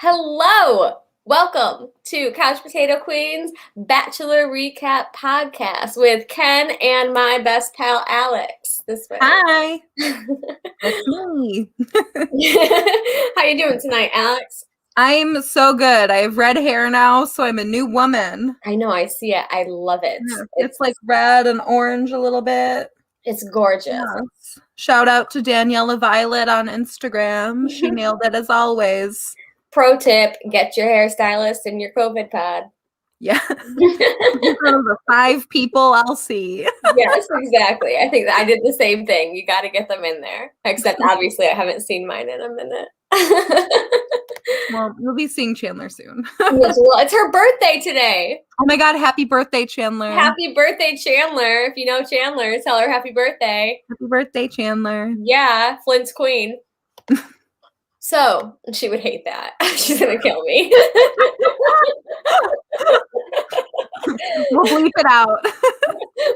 Hello! Welcome to Couch Potato Queen's Bachelor Recap Podcast with Ken and my best pal Alex. This way. Hi. It's me. How you doing tonight, Alex? I'm so good. I have red hair now, so I'm a new woman. I know, I see it. I love it. Yeah, it's like red and orange a little bit. It's gorgeous. Yes. Shout out to Daniela Violet on Instagram. She nailed it as always. Pro tip, get your hairstylist in your COVID pod. Yeah. The 5 people I'll see. Yes, exactly. I think that I did the same thing. You got to get them in there. Except obviously I haven't seen mine in a minute. Well, we'll be seeing Chandler soon. Yes, well, it's her birthday today. Oh my God, happy birthday, Chandler. Happy birthday, Chandler. If you know Chandler, tell her happy birthday. Happy birthday, Chandler. Yeah, Flint's queen. So, she would hate that. She's going to kill me. We'll bleep it out.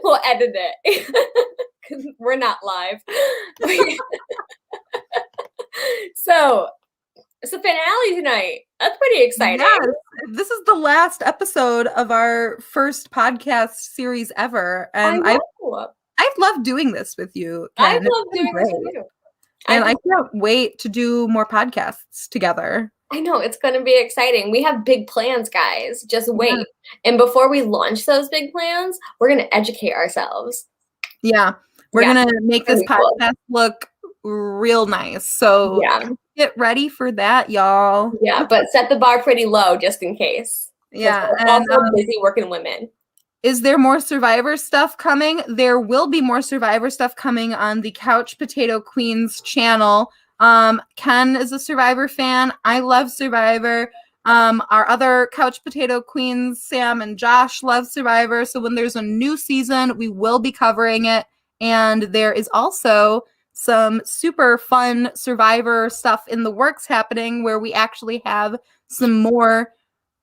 We'll edit it. Because we're not live. So, it's the finale tonight. That's pretty exciting. Yes. This is the last episode of our first podcast series ever. And I've loved doing this with you, Ken. I love doing this with you. And I can't wait to do more podcasts together. I know, it's going to be exciting. We have big plans, guys. Just wait. Yeah. And before we launch those big plans, we're going to educate ourselves. Yeah. We're going to make this podcast look real nice. So get ready for that, y'all. Yeah, but set the bar pretty low just in case. Yeah. We're also busy working women. Is there more Survivor stuff coming? There will be more Survivor stuff coming on the Couch Potato Queens channel. Ken is a Survivor fan. I love Survivor. Our other Couch Potato Queens, Sam and Josh, love Survivor. So when there's a new season, we will be covering it. And there is also some super fun Survivor stuff in the works happening where we actually have some more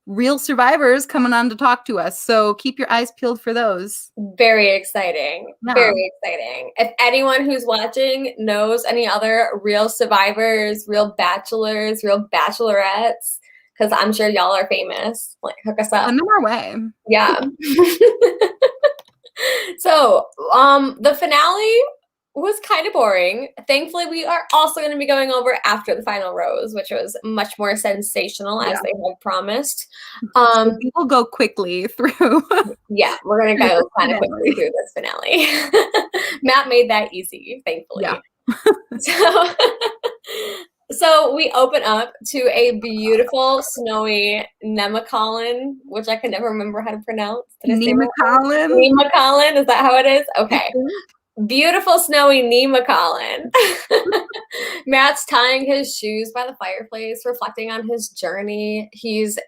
real survivors coming on to talk to us. So keep your eyes peeled for those. Very exciting. Yeah. Very exciting. If anyone who's watching knows any other real survivors, real bachelors, real bachelorettes, because I'm sure y'all are famous, like hook us up. I'm on our way. Yeah. So the finale was kind of boring. Thankfully, we are also going to be going over after the final rose, which was much more sensational as they had promised. So we will go quickly through. Yeah, we're going to go kind of quickly through this finale. Matt made that easy, thankfully. Yeah. So we open up to a beautiful, snowy Nemacolin, which I can never remember how to pronounce. Nemacolin? Nemacolin, is that how it is? Okay. Beautiful, snowy Nemacolin. Matt's tying his shoes by the fireplace, reflecting on his journey. He's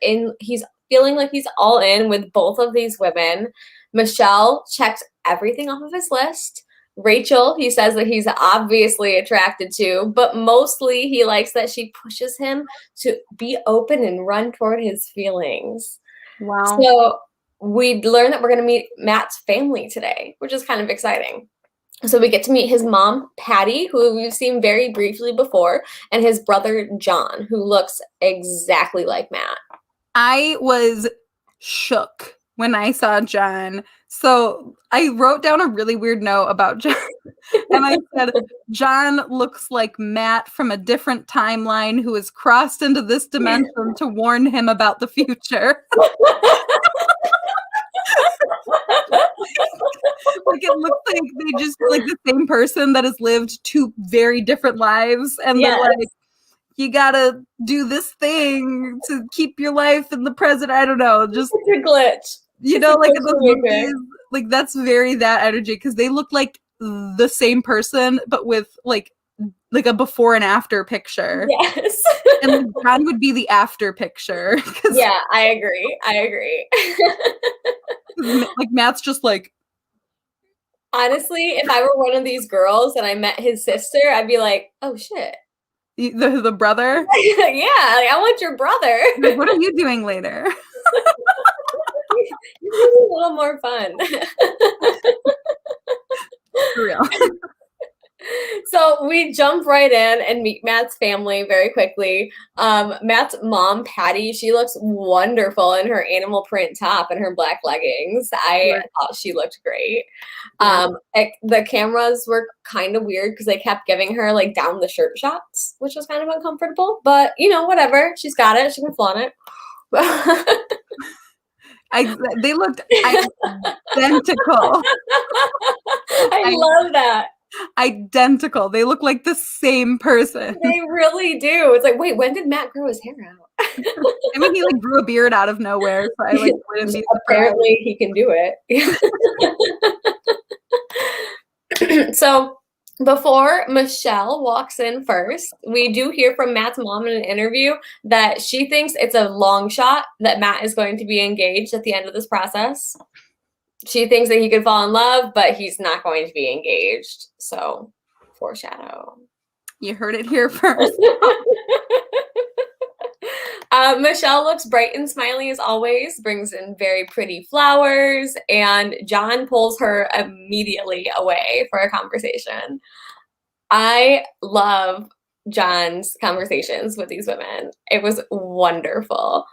feeling like he's all in with both of these women. Michelle checks everything off of his list. Rachel, he says that he's obviously attracted to, but mostly he likes that she pushes him to be open and run toward his feelings. Wow. So we learn that we're going to meet Matt's family today, which is kind of exciting. So we get to meet his mom, Patty, who we've seen very briefly before, and his brother, John, who looks exactly like Matt. I was shook when I saw John. So I wrote down a really weird note about John. And I said, John looks like Matt from a different timeline who has crossed into this dimension to warn him about the future. Like it looks like they just like the same person that has lived 2 very different lives, and they're like, you gotta do this thing to keep your life in the present. I don't know, just it's a glitch. You know, like in the movies, like that's very that energy because they look like the same person, but with like a before and after picture. Yes. And like, John would be the after picture. Yeah, I agree. Like Matt's just like. Honestly, if I were one of these girls and I met his sister, I'd be like, oh shit. The brother? Yeah, like, I want your brother. Like, what are you doing later? It's a little more fun. For real. So we jump right in and meet Matt's family very quickly. Matt's mom, Patty, she looks wonderful in her animal print top and her black leggings. I thought she looked great. The cameras were kind of weird because they kept giving her like down the shirt shots, which was kind of uncomfortable. But you know, whatever. She's got it. She can flaunt it. They looked identical. I love that. Identical. They look like the same person. They really do. It's like, wait, when did Matt grow his hair out? I mean, he like grew a beard out of nowhere, so I like wouldn't be surprised. Apparently he can do it. So before Michelle walks in first, we do hear from Matt's mom in an interview that she thinks it's a long shot that Matt is going to be engaged at the end of this process. She thinks that he could fall in love, but he's not going to be engaged. So, foreshadow. You heard it here first. Michelle looks bright and smiley as always, brings in very pretty flowers, and John pulls her immediately away for a conversation. I love John's conversations with these women. It was wonderful.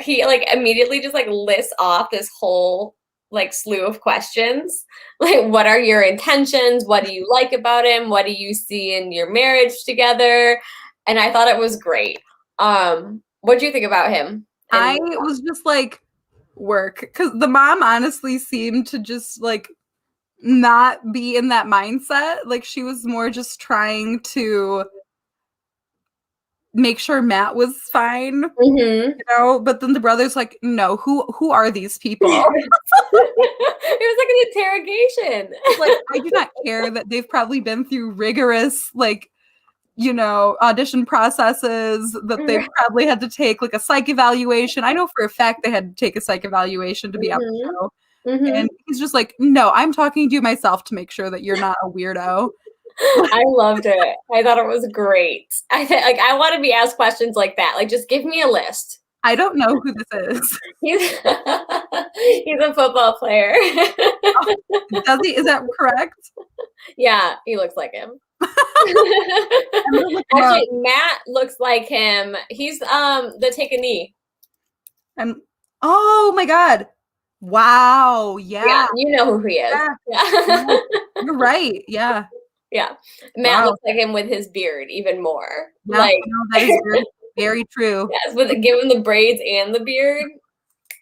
He like immediately just like lists off this whole like slew of questions. Like, what are your intentions? What do you like about him? What do you see in your marriage together? And I thought it was great. What do you think about him? I was just like, work. Because the mom honestly seemed to just like not be in that mindset. Like she was more just trying to make sure Matt was fine, you know, but then the brother's like, no, who are these people? It was like an interrogation. Like, I do not care that they've probably been through rigorous, like, you know, audition processes, that they've probably had to take like a psych evaluation. I know for a fact they had to take a psych evaluation to be on the show. And he's just like, no, I'm talking to you myself to make sure that you're not a weirdo. I loved it. I thought it was great. I want to be asked questions like that. Like, just give me a list. I don't know who this is. He's a football player. Oh, does he? Is that correct? Yeah, he looks like him. Actually, Matt looks like him. He's the take a knee. Oh my God. Wow. Yeah. You know who he is. Yeah. You're right. Yeah. Yeah. Matt looks like him with his beard even more. Yeah, like that is very, very true. Yes, give him the braids and the beard.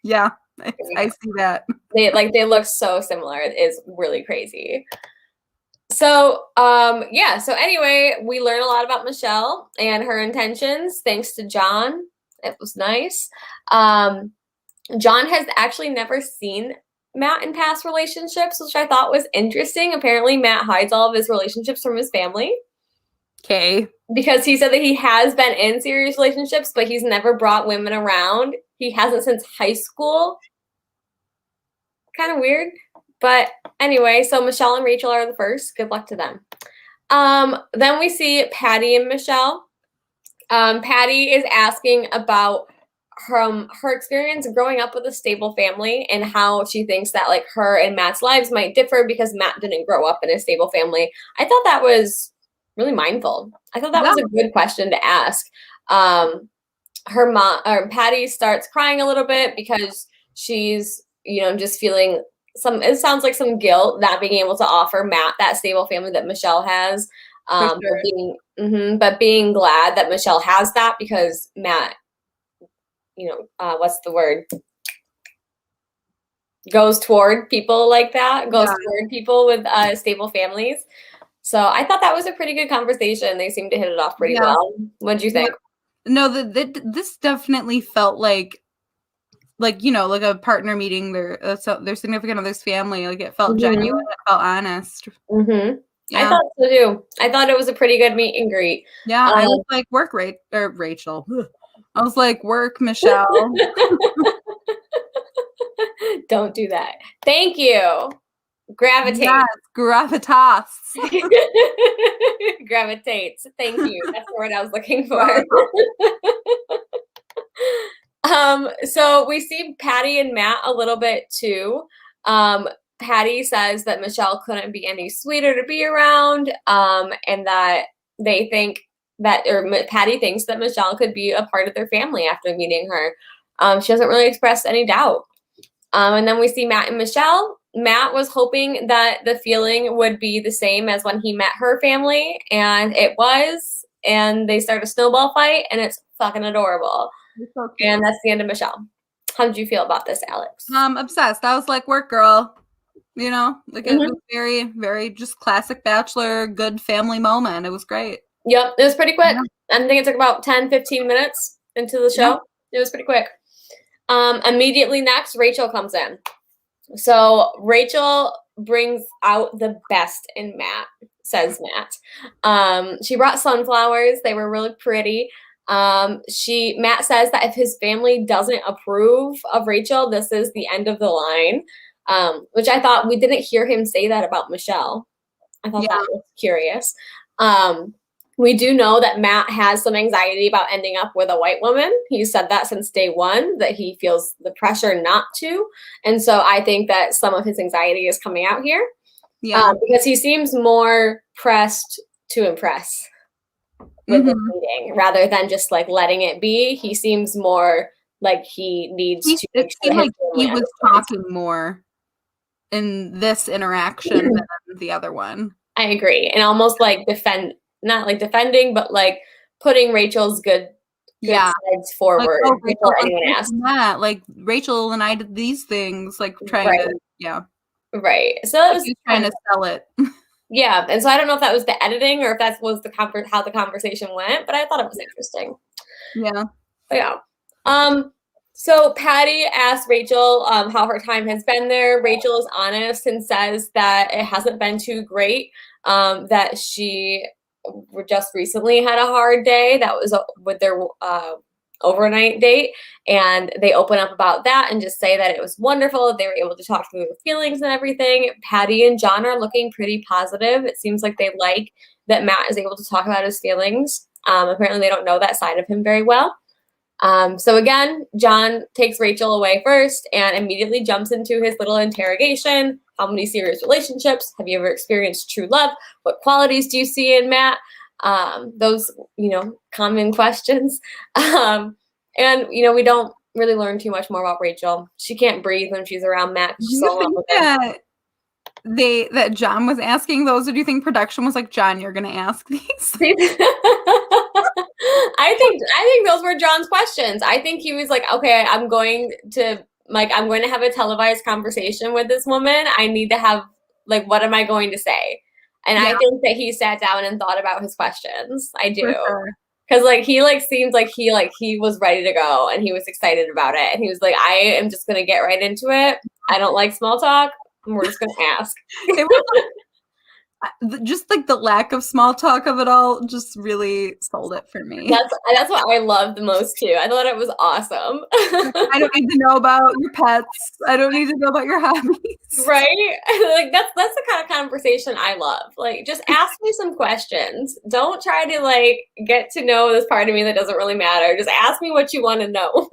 Yeah, I see that. They look so similar. It's really crazy. So so anyway, we learn a lot about Michelle and her intentions thanks to John. It was nice. John has actually never seen Matt in past relationships, which I thought was interesting. Apparently, Matt hides all of his relationships from his family. Okay. Because he said that he has been in serious relationships, but he's never brought women around. He hasn't since high school. Kind of weird. But anyway, so Michelle and Rachel are the first. Good luck to them. Then we see Patty and Michelle. Patty is asking about her experience growing up with a stable family and how she thinks that like her and Matt's lives might differ because Matt didn't grow up in a stable family. I thought that was really mindful. I thought that was a good question to ask. Her mom, or Patty, starts crying a little bit because she's, just feeling it sounds like some guilt not being able to offer Matt that stable family that Michelle has. Sure. But being glad that Michelle has that because Matt, what's the word? Goes toward people like that, toward people with stable families. So I thought that was a pretty good conversation. They seemed to hit it off pretty well. What did you think? No, this definitely felt like a partner meeting their significant other's family. Like it felt genuine, it felt honest. Yeah. I thought so too. I thought it was a pretty good meet and greet. Yeah, I was like, work, Rachel. I was like, work, Michelle. Don't do that. Thank you. Gravitate. Yes, gravitas. Gravitates. Thank you. That's the word I was looking for. So we see Patty and Matt a little bit too. Patty says that Michelle couldn't be any sweeter to be around, and that they think that, or Patty thinks that Michelle could be a part of their family after meeting her. She doesn't really express any doubt. And then we see Matt and Michelle. Matt was hoping that the feeling would be the same as when he met her family, and it was. And they start a snowball fight, and it's fucking adorable. So cute. And that's the end of Michelle. How did you feel about this, Alex? Obsessed. I was like, work, girl. You know, like it was very, very just classic Bachelor, good family moment. It was great. Yep, it was pretty quick. I think it took about 10, 15 minutes into the show. It was pretty quick. Immediately next, Rachel comes in. So Rachel brings out the best in Matt, says Matt. She brought sunflowers. They were really pretty. Matt says that if his family doesn't approve of Rachel, this is the end of the line. Which I thought, we didn't hear him say that about Michelle. I thought that was curious. We do know that Matt has some anxiety about ending up with a white woman. He said that since day one, that he feels the pressure not to. And so I think that some of his anxiety is coming out here. Yeah. Because he seems more pressed to impress with the meeting rather than just like letting it be. He seems more like he needs to. It seemed like he was talking more in this interaction than the other one. I agree. And almost like not like defending, but like putting Rachel's good sides forward before anyone asks. Like Rachel and I did these things, like trying to, Right. So it was trying to sell it. Yeah. And so I don't know if that was the editing or if that was how the conversation went, but I thought it was interesting. Yeah. But yeah. So Patty asked Rachel how her time has been there. Rachel is honest and says that it hasn't been too great, that she just recently had a hard day. That was with their overnight date. And they open up about that and just say that it was wonderful that they were able to talk through their feelings and everything. Patty and John are looking pretty positive. It seems like they like that Matt is able to talk about his feelings. Apparently they don't know that side of him very well. So again, John takes Rachel away first and immediately jumps into his little interrogation. How many serious relationships? Have you ever experienced true love? What qualities do you see in Matt? Those, common questions. And, we don't really learn too much more about Rachel. She can't breathe when she's around Matt. She's so in love with him. That John was asking those, or do you think production was like, John, you're gonna ask these? I think those were John's questions. I think he was like, okay, I'm going to have a televised conversation with this woman. I need to have, like, what am I going to say? And I think that he sat down and thought about his questions. I do. Because he seemed like he was ready to go and he was excited about it. And he was like, I am just gonna get right into it. I don't like small talk. We're just gonna ask. It was just like the lack of small talk of it all just really sold it for me. That's what I loved the most too. I thought it was awesome. I don't need to know about your pets. I don't need to know about your hobbies. Right? Like that's the kind of conversation I love. Like, just ask me some questions. Don't try to get to know this part of me that doesn't really matter. Just ask me what you want to know.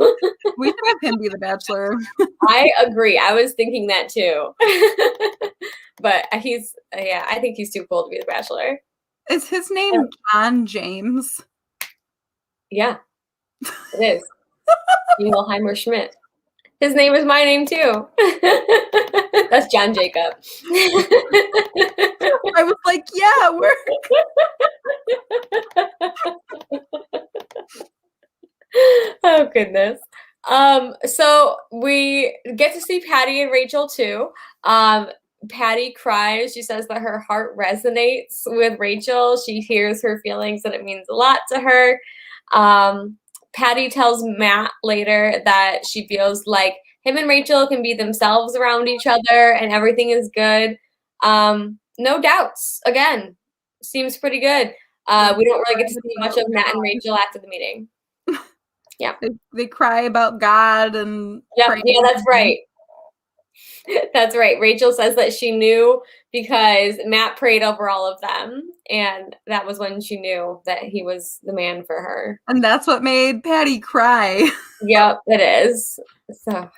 We should have him be the Bachelor. I agree. I was thinking that too. But I think he's too cool to be the Bachelor. Is his name John James? Yeah, it is. Wilheimer Schmidt. His name is my name too. That's John Jacob. I was like, yeah, Oh goodness. So we get to see Patty and Rachel too. Patty cries. She says that her heart resonates with Rachel. She hears her feelings and it means a lot to her. Patty tells Matt later that she feels like him and Rachel can be themselves around each other and everything is good. No doubts. Again, seems pretty good. We don't really get to see much of Matt and Rachel after the meeting. Yeah. They cry about God and yeah, that's right. That's right. Rachel says that she knew because Matt prayed over all of them, and that was when she knew that he was the man for her. And that's what made Patty cry. Yep, it is. So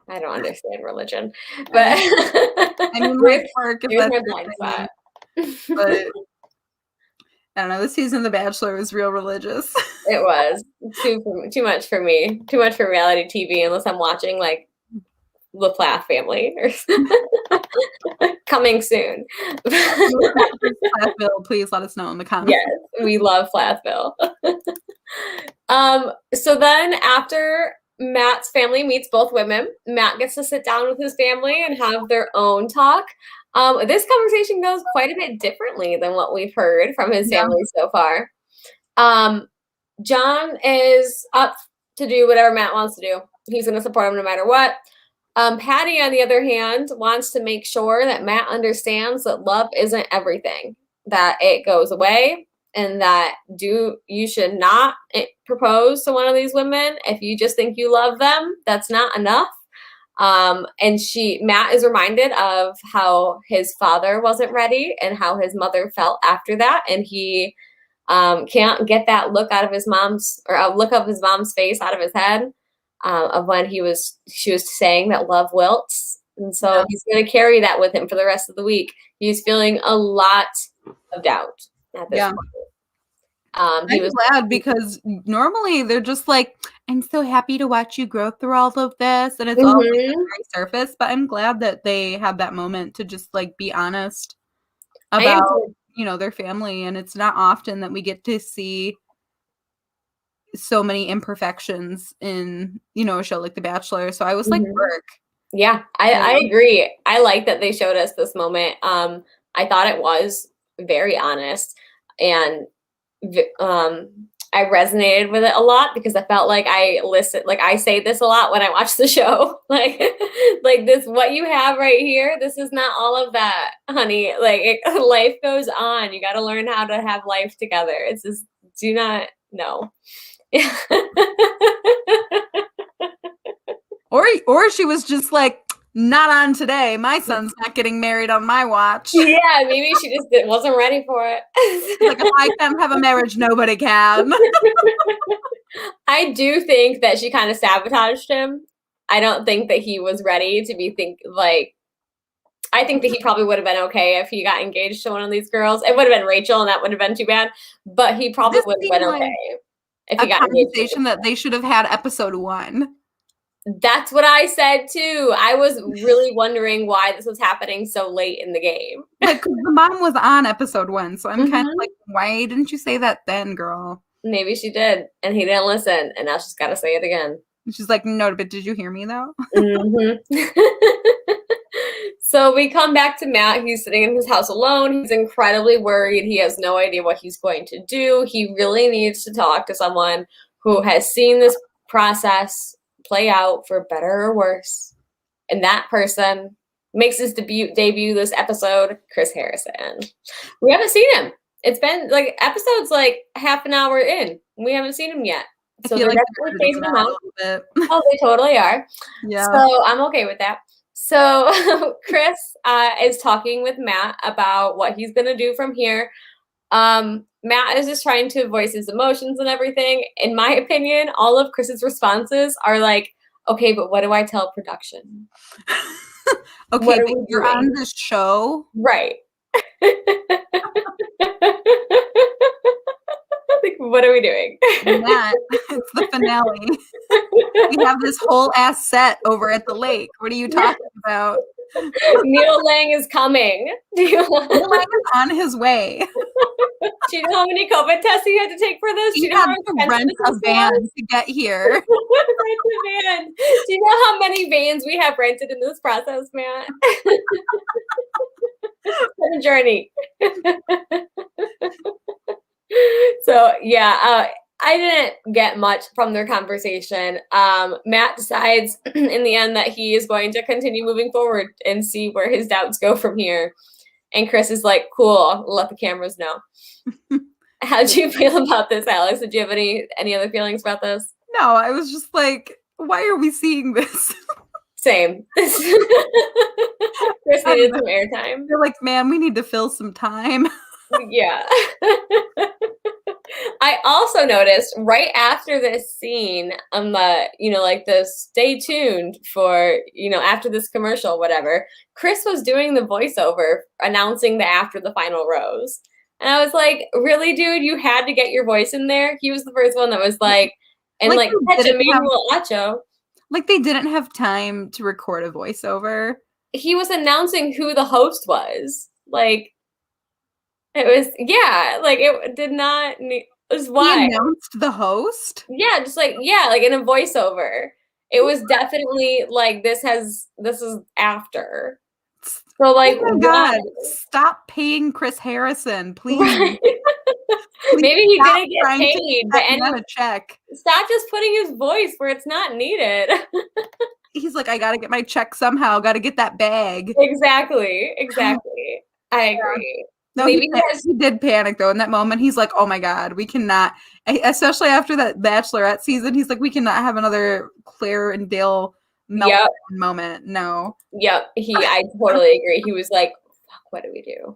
I don't understand religion, but I mean, like, work if here's that's my your blind thing. spot. But I don't know. This season of The Bachelor was real religious. It was too much for me. Too much for reality TV, unless I'm watching like the Plath family or coming soon. Plathville, please let us know in the comments. Yes, we love Plathville. So then after Matt's family meets both women, Matt gets to sit down with his family and have their own talk. This conversation goes quite a bit differently than what we've heard from his family so far. John is up to do whatever Matt wants to do. He's going to support him no matter what. Patty, on the other hand, wants to make sure that Matt understands that love isn't everything, that it goes away, and that you should not propose to one of these women if you just think you love them. That's not enough. And Matt is reminded of how his father wasn't ready and how his mother felt after that, and he can't get that look out of his mom's, or a look of his mom's face out of his head, of when she was saying that love wilts. And so he's going to carry that with him for the rest of the week. He's feeling a lot of doubt at this point. I'm glad, because normally they're just like, I'm so happy to watch you grow through all of this, and it's all like the very surface, but I'm glad that they have that moment to just like be honest about, you know, their family. And it's not often that we get to see so many imperfections in, you know, a show like The Bachelor. So I was like, work. Yeah, I agree. I like that they showed us this moment. I thought it was very honest, and I resonated with it a lot, because I felt like I say this a lot when I watch the show, like this, what you have right here, this is not all of that, honey. Like life goes on. You got to learn how to have life together. It's just, do not know. Or she was just like, not on today. My son's not getting married on my watch. Yeah, maybe she just wasn't ready for it. Like, if I can't have a marriage, nobody can. I do think that she kind of sabotaged him. I don't think that he was ready to be I think that he probably would have been okay if he got engaged to one of these girls. It would have been Rachel, and that would have been too bad. But he probably would have been okay if he got engaged. A conversation that they should have had episode 1. That's what I said too. I was really wondering why this was happening so late in the game. Like, the mom was on episode 1, so I'm kind of like, why didn't you say that then, girl? Maybe she did, and he didn't listen, and now she's got to say it again. And she's like, no, but did you hear me though? So we come back to Matt. He's sitting in his house alone. He's incredibly worried. He has no idea what he's going to do. He really needs to talk to someone who has seen this process play out for better or worse. And that person makes his debut this episode, Chris Harrison. We haven't seen him. It's been like episodes like half an hour in. We haven't seen him yet. So they're definitely phasing him out. Oh, they totally are. Yeah. So I'm okay with that. So Chris is talking with Matt about what he's going to do from here. Matt is just trying to voice his emotions and everything. In my opinion, all of Chris's responses are like, okay, but what do I tell production? Okay, but you're on this show. Right. Like, what are we doing? Matt, it's the finale. We have this whole ass set over at the lake. What are you talking about? Neil Lang is coming. Neil Lang is on his way. Do you know how many COVID tests he had to take for this? He had to rent a van to get here. Rent a van. Do you know how many vans we have rented in this process, Matt? What a journey. So yeah, I didn't get much from their conversation. Matt decides in the end that he is going to continue moving forward and see where his doubts go from here. And Chris is like, cool, let the cameras know. How'd you feel about this, Alex? Did you have any other feelings about this? No, I was just like, why are we seeing this? Same. Chris needed some airtime. They're like, man, we need to fill some time. Yeah. I also noticed right after this scene on the, like the stay tuned for, after this commercial, whatever, Chris was doing the voiceover announcing the after the final rose. And I was like, really, dude, you had to get your voice in there? He was the first one that was like, and Like like, catch a Manuel Acho. Like they didn't have time to record a voiceover. He was announcing who the host was. Like, it was, yeah, like it did not need, it was why. He announced the host? Yeah, just like, yeah, like in a voiceover. It was definitely like this is after. So like, oh my God, stop paying Chris Harrison, please. Right. Please maybe he didn't get paid, but a check. Stop just putting his voice where it's not needed. He's like, I gotta get my check somehow, gotta get that bag. Exactly. I agree. No, he did panic though in that moment. He's like, oh my God, we cannot, especially after that Bachelorette season, he's like, we cannot have another Claire and Dale meltdown moment. No. Yep. I totally agree. He was like, fuck, what do we do?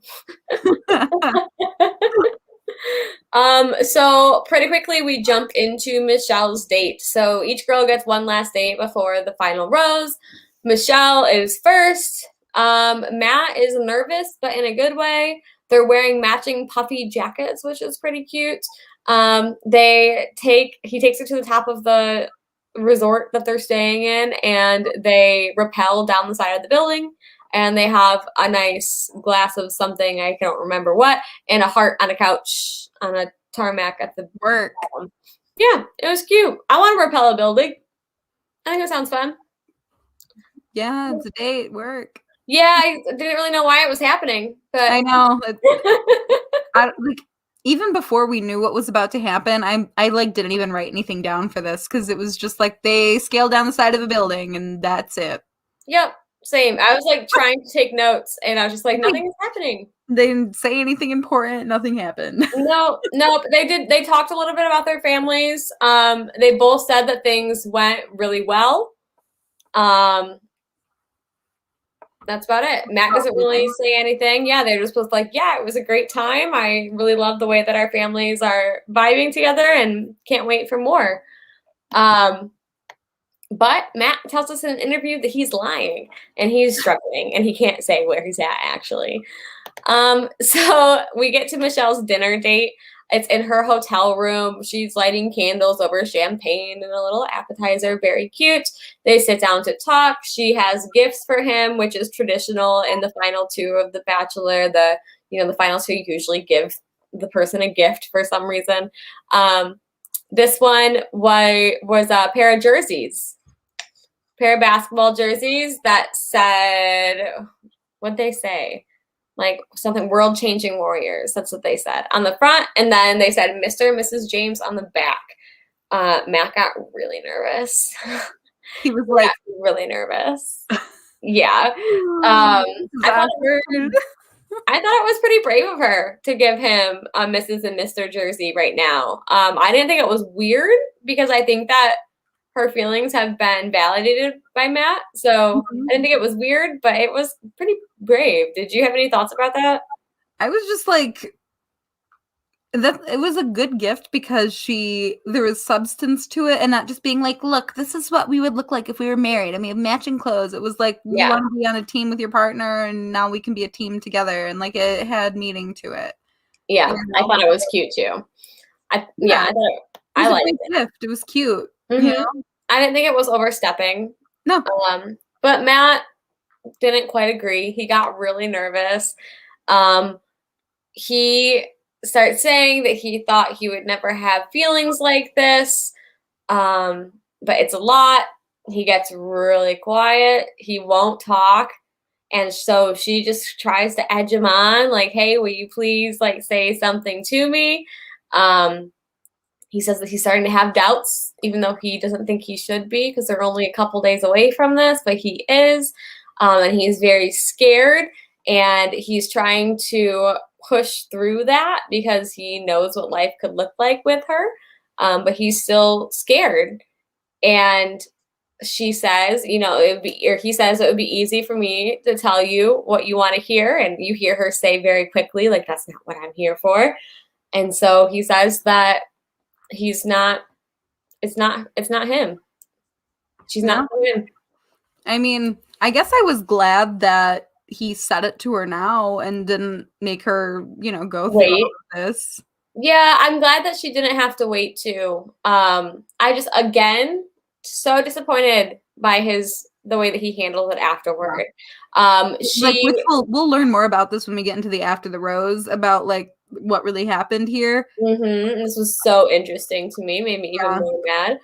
So pretty quickly we jump into Michelle's date. So each girl gets one last date before the final rose. Michelle is first. Matt is nervous, but in a good way. They're wearing matching puffy jackets, which is pretty cute. He takes her to the top of the resort that they're staying in, and they rappel down the side of the building, and they have a nice glass of something, I don't remember what, and a heart on a couch on a tarmac at the work. Yeah, it was cute. I want to rappel a building. I think it sounds fun. Yeah, it's a date, work. Yeah, I didn't really know why it was happening, but I know. Like even before we knew what was about to happen, I like didn't even write anything down for this because it was just like they scaled down the side of the building and that's it. Yep, same. I was like trying to take notes and I was just like, nothing is happening. They didn't say anything important. Nothing happened. No, they did. They talked a little bit about their families. They both said that things went really well. That's about it. Matt doesn't really say anything. Yeah, they're just both like, yeah, it was a great time. I really love the way that our families are vibing together and can't wait for more. But Matt tells us in an interview that he's lying and he's struggling and he can't say where he's at actually. So we get to Michelle's dinner date. It's in her hotel room. She's lighting candles over champagne and a little appetizer. Very cute. They sit down to talk. She has gifts for him, which is traditional in the final two of The Bachelor. The final two usually give the person a gift for some reason. This one was a pair of jerseys. Pair of basketball jerseys that said, what'd they say? Like something world changing warriors. That's what they said on the front. And then they said Mr. and Mrs. James on the back. Matt got really nervous. He was like really nervous. Yeah. I thought it was pretty brave of her to give him a Mrs. and Mr. jersey right now. I didn't think it was weird because I think that her feelings have been validated by Matt. So I didn't think it was weird, but it was pretty brave. Did you have any thoughts about that? I was just like, that it was a good gift because there was substance to it and not just being like, look, this is what we would look like if we were married. I mean, matching clothes. It was like, you want to be on a team with your partner and now we can be a team together. And like, it had meaning to it. Yeah, I thought it was cute too. I liked it. Gift. It was cute. Mm-hmm. You know? I didn't think it was overstepping. No. But Matt didn't quite agree. He got really nervous. He started saying that he thought he would never have feelings like this. But it's a lot. He gets really quiet. He won't talk. And so she just tries to edge him on, like, hey, will you please like say something to me? He says that he's starting to have doubts, even though he doesn't think he should be because they're only a couple days away from this, but he is. And he's very scared and he's trying to push through that because he knows what life could look like with her. But he's still scared. And she says, you know, he says it would be easy for me to tell you what you want to hear. And you hear her say very quickly, like, that's not what I'm here for. And so he says that it's not him. She's not for him. I mean, I guess I was glad that he said it to her now and didn't make her, you know, go through all of this. Yeah, I'm glad that she didn't have to wait too. I just, again, so disappointed by the way that he handled it afterward. We'll learn more about this when we get into the After the Rose, about like what really happened here. This was so interesting to me, made me even more mad.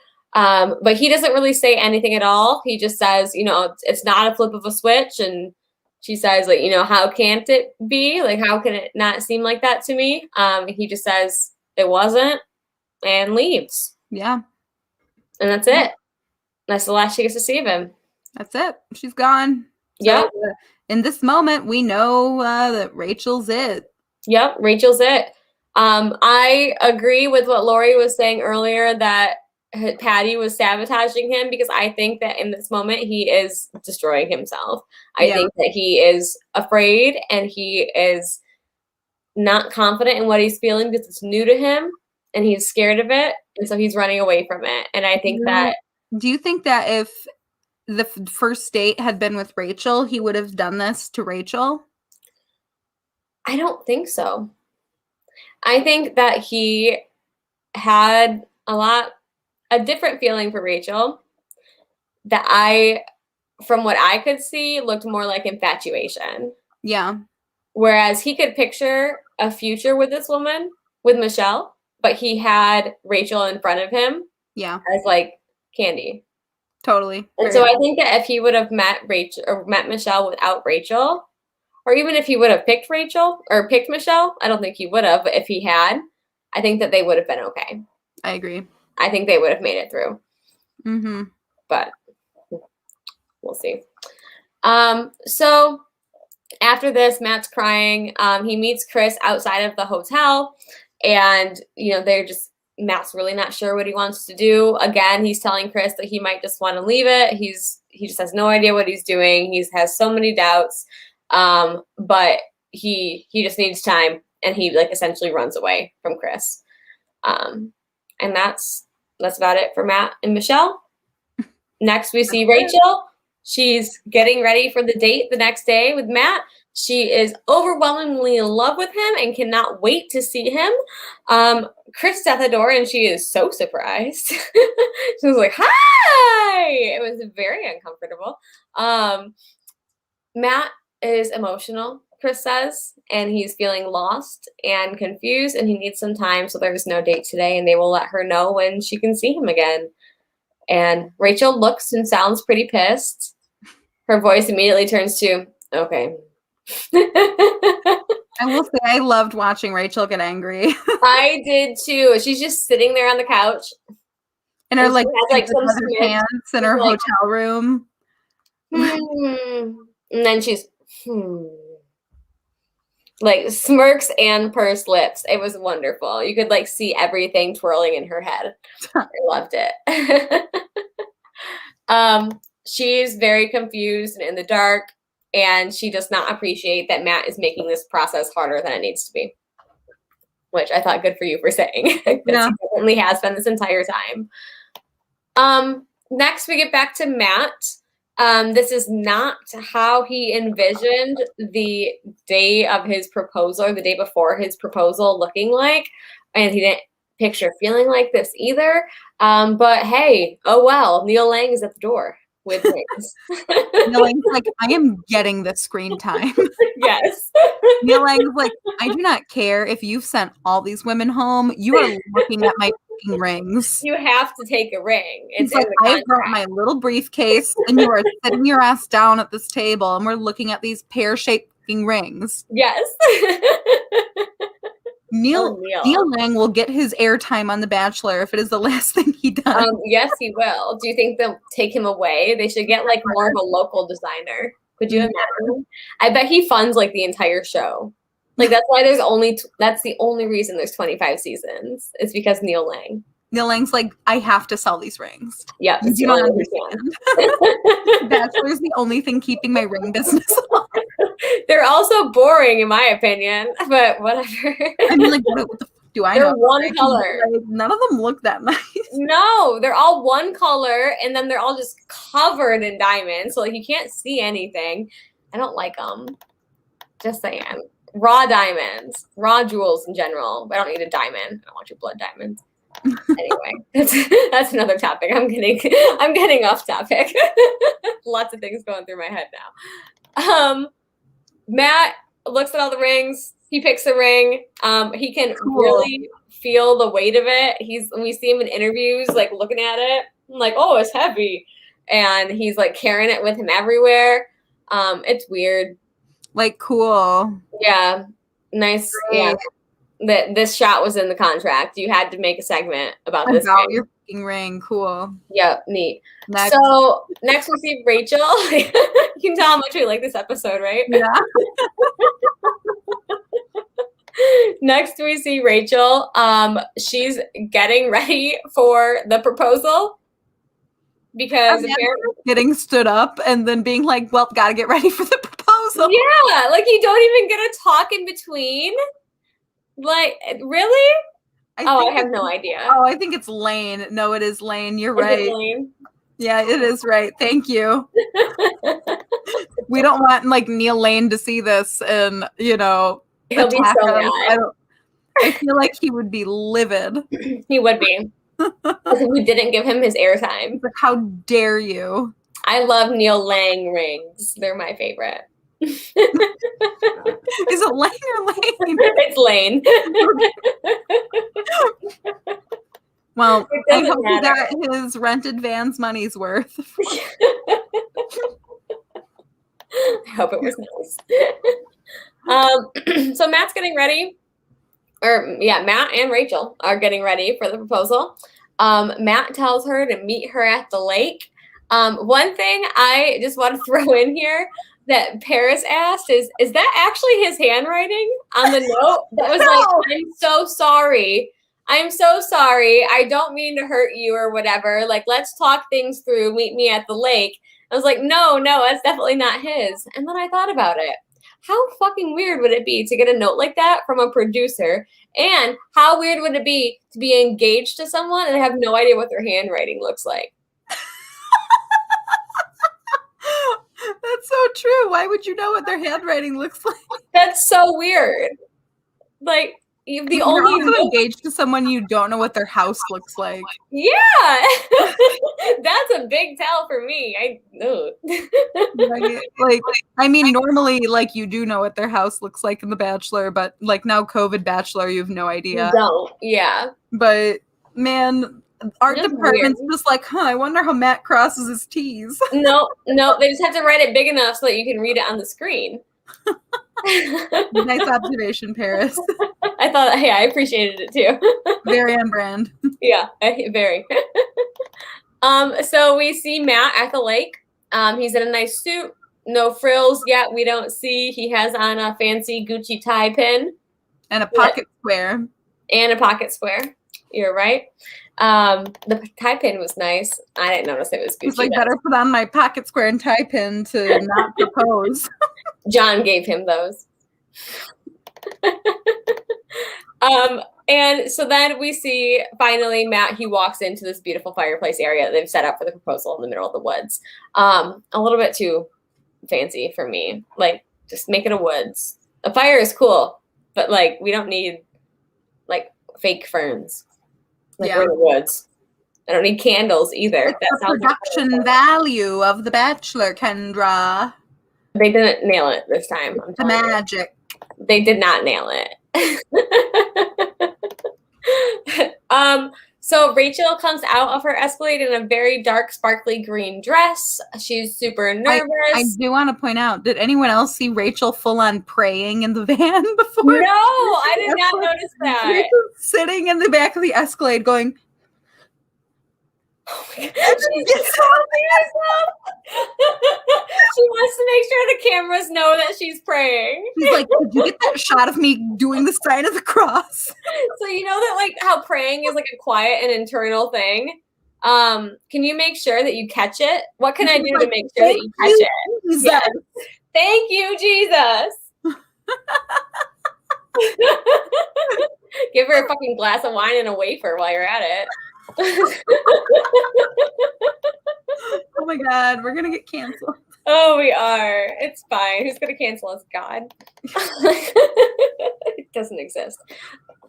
But he doesn't really say anything at all. He just says, you know, it's not a flip of a switch. And she says, like, you know, how can't it be? Like, how can it not seem like that to me? He just says it wasn't and leaves. Yeah. And that's it. That's the last she gets to see of him. That's it. She's gone. Yep. So, in this moment, we know that Rachel's it. Yep, Rachel's it. I agree with what Lori was saying earlier, that Patty was sabotaging him, because I think that in this moment he is destroying himself. I think that he is afraid and he is not confident in what he's feeling because it's new to him and he's scared of it. And so he's running away from it. And I think that... Do you think that if the first date had been with Rachel, he would have done this to Rachel? I don't think so. I think that he had a different feeling for Rachel that from what I could see, looked more like infatuation. Yeah. Whereas he could picture a future with this woman, with Michelle, but he had Rachel in front of him. Yeah. As like candy. Totally. And so I think that if he would have met Michelle without Rachel, or even if he would have picked Rachel or picked Michelle, I don't think he would have, but if he had, I think that they would have been okay. I agree. I think they would have made it through. Mm-hmm. But we'll see. So after this, Matt's crying. He meets Chris outside of the hotel, and you know, Matt's really not sure what he wants to do. Again, he's telling Chris that he might just want to leave it. He just has no idea what he's doing. He has so many doubts. But he just needs time, and he like essentially runs away from Chris. And that's about it for Matt and Michelle. Next, we see Rachel. She's getting ready for the date the next day with Matt. She is overwhelmingly in love with him and cannot wait to see him. Chris is at the door, and she is so surprised. She was like, "Hi!" It was very uncomfortable. Matt is emotional, Chris says, and he's feeling lost and confused, and he needs some time, so there's no date today, and they will let her know when she can see him again. And Rachel looks and sounds pretty pissed. Her voice immediately turns to, okay. I will say I loved watching Rachel get angry. I did too. She's just sitting there on the couch. And her like some pants in her hotel room. And then she's like smirks and pursed lips. It was wonderful. You could like see everything twirling in her head. I loved it. She's very confused and in the dark, and she does not appreciate that Matt is making this process harder than it needs to be, which I thought good for you for saying. He definitely has been this entire time. Next, we get back to Matt. This is not how he envisioned the day of his proposal, or the day before his proposal, looking like. And he didn't picture feeling like this either. But hey, oh well, Neil Lang is at the door with things. Neil Lang's like, I am getting the screen time. Yes. Neil Lang's like, I do not care if you've sent all these women home. You are looking at my rings. You have to take a ring. It's like, I brought my little briefcase, and you are sitting your ass down at this table, and we're looking at these pear-shaped rings. Yes. Neil Lang will get his airtime on The Bachelor if it is the last thing he does. Yes, he will. Do you think they'll take him away? They should get like more of a local designer. Could you imagine? I bet he funds like the entire show. Like that's why that's the only reason there's 25 seasons. It's because Neil Lang. Neil Lang's like, I have to sell these rings. Yep. You do not understand. Bachelor is the only thing keeping my ring business alive. They're also boring, in my opinion, but whatever. I mean, like, what the fuck do I know? They're one color. Like, none of them look that nice. No, they're all one color, and then they're all just covered in diamonds, so like you can't see anything. I don't like them. Just saying. Raw diamonds, raw jewels in general. But I don't need a diamond. I don't want your blood diamonds. Anyway, that's another topic. I'm getting off topic. Lots of things going through my head now. Matt looks at all the rings. He picks a ring. He can really feel the weight of it. We see him in interviews, like looking at it. I'm like, oh, it's heavy, and he's like carrying it with him everywhere. It's weird. Like, cool. Yeah, nice. Great. Yeah, this shot was in the contract. You had to make a segment about this. About your fucking ring. Cool. Yep, neat. So next we see Rachel. You can tell how much we like this episode, right? Yeah. Next we see Rachel. She's getting ready for the proposal because getting stood up and then being like, well, gotta get ready for the proposal. Yeah, like you don't even get a talk in between. Like, really? I have no idea. Oh, I think it's Lane. No, it is Lane. You're right. Lane? Yeah, it is right. Thank you. We don't want like Neil Lane to see this and, you know, he'll be so mad. I feel like he would be livid. He would be. We didn't give him his airtime. Like, how dare you? I love Neil Lang rings. They're my favorite. Is it Lane or Lane? It's Lane. Well, I hope he got his rented van's money's worth. I hope it was nice. So Matt's getting ready. Matt and Rachel are getting ready for the proposal. Matt tells her to meet her at the lake. One thing I just want to throw in here that Paris asked is that actually his handwriting on the note? That was like, I'm so sorry. I'm so sorry. I don't mean to hurt you or whatever. Like, let's talk things through. Meet me at the lake. I was like, no, that's definitely not his. And then I thought about it. How fucking weird would it be to get a note like that from a producer? And how weird would it be to be engaged to someone and have no idea what their handwriting looks like? That's so true. Why would you know what their handwriting looks like? That's so weird. Like, you're also engaged to someone you don't know what their house looks like. Yeah. That's a big tell for me. I mean, normally, like, you do know what their house looks like in The Bachelor, but, like, now COVID Bachelor, you have no idea. You don't. Yeah. But, man, art department's just like, I wonder how Matt crosses his T's. No, they just have to write it big enough so that you can read it on the screen. Nice observation, Paris. I thought, I appreciated it too. Very on brand. Yeah, very. So we see Matt at the lake. He's in a nice suit, no frills yet. We don't see. He has on a fancy Gucci tie pin and a pocket square. You're right. The tie pin was nice. I didn't notice it was Gucci. He's like, better put on my pocket square and tie pin to not propose. John gave him those. And so then we see finally Matt, he walks into this beautiful fireplace area that they've set up for the proposal in the middle of the woods. A little bit too fancy for me. Like, just make it a woods. A fire is cool, but like, we don't need like fake ferns. Like, we're in the woods. I don't need candles either. That's the production value of The Bachelor, Kendra. They didn't nail it this time. The magic. They did not nail it. So Rachel comes out of her Escalade in a very dark, sparkly green dress. She's super nervous. I do want to point out, did anyone else see Rachel full on praying in the van before? No, I did not notice that. Rachel's sitting in the back of the Escalade going, Oh my God. She's filming herself. She wants to make sure the cameras know that she's praying. She's like, did you get that shot of me doing the sign of the cross? So you know that like how praying is like a quiet and internal thing? Can you make sure that you catch it? What can I do to make sure that you catch it? Yes. Thank you, Jesus. Give her a fucking glass of wine and a wafer while you're at it. Oh my God, we're gonna get canceled. Oh, we are. It's fine. Who's gonna cancel us? God. It doesn't exist.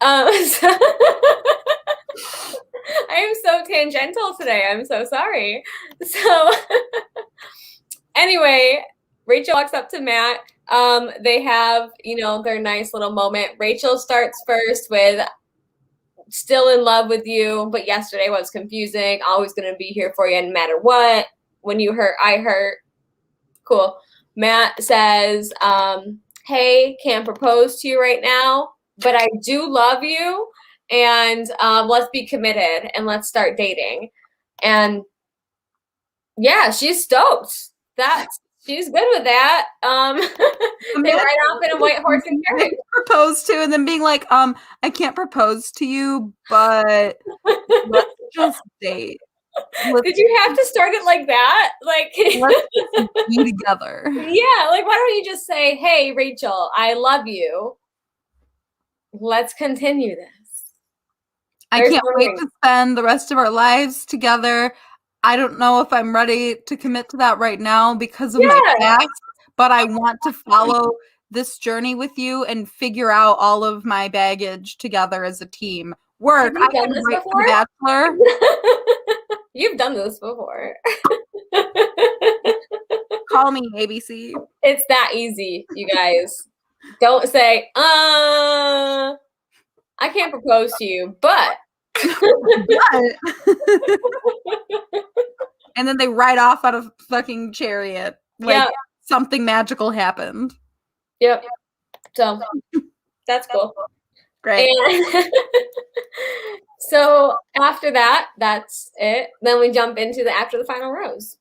I am so tangential today. I'm so sorry. So anyway, Rachel walks up to Matt. They have, their nice little moment. Rachel starts first with still in love with you, but yesterday was confusing. Always going to be here for you no matter what. When you hurt, I hurt. Cool. Matt says, hey, can't propose to you right now, but I do love you. And let's be committed and let's start dating. And yeah, she's stoked. She's good with that. They ride off in a white horse and carriage. Propose to, and then being like, I can't propose to you, but let's just date. Did you have to start it like that? Like, let's be together. Yeah, like why don't you just say, hey, Rachel, I love you. Let's continue this. I can't wait to spend the rest of our lives together. I don't know if I'm ready to commit to that right now because of my past, but I want to follow this journey with you and figure out all of my baggage together as a team. Work. Have you done this before? Bachelor. You've done this before. Call me ABC. It's that easy, you guys. Don't say, I can't propose to you, but. And then they ride off out of fucking chariot. Like something magical happened. Yep. So that's cool. Great. And so after that, that's it. Then we jump into after the final rose.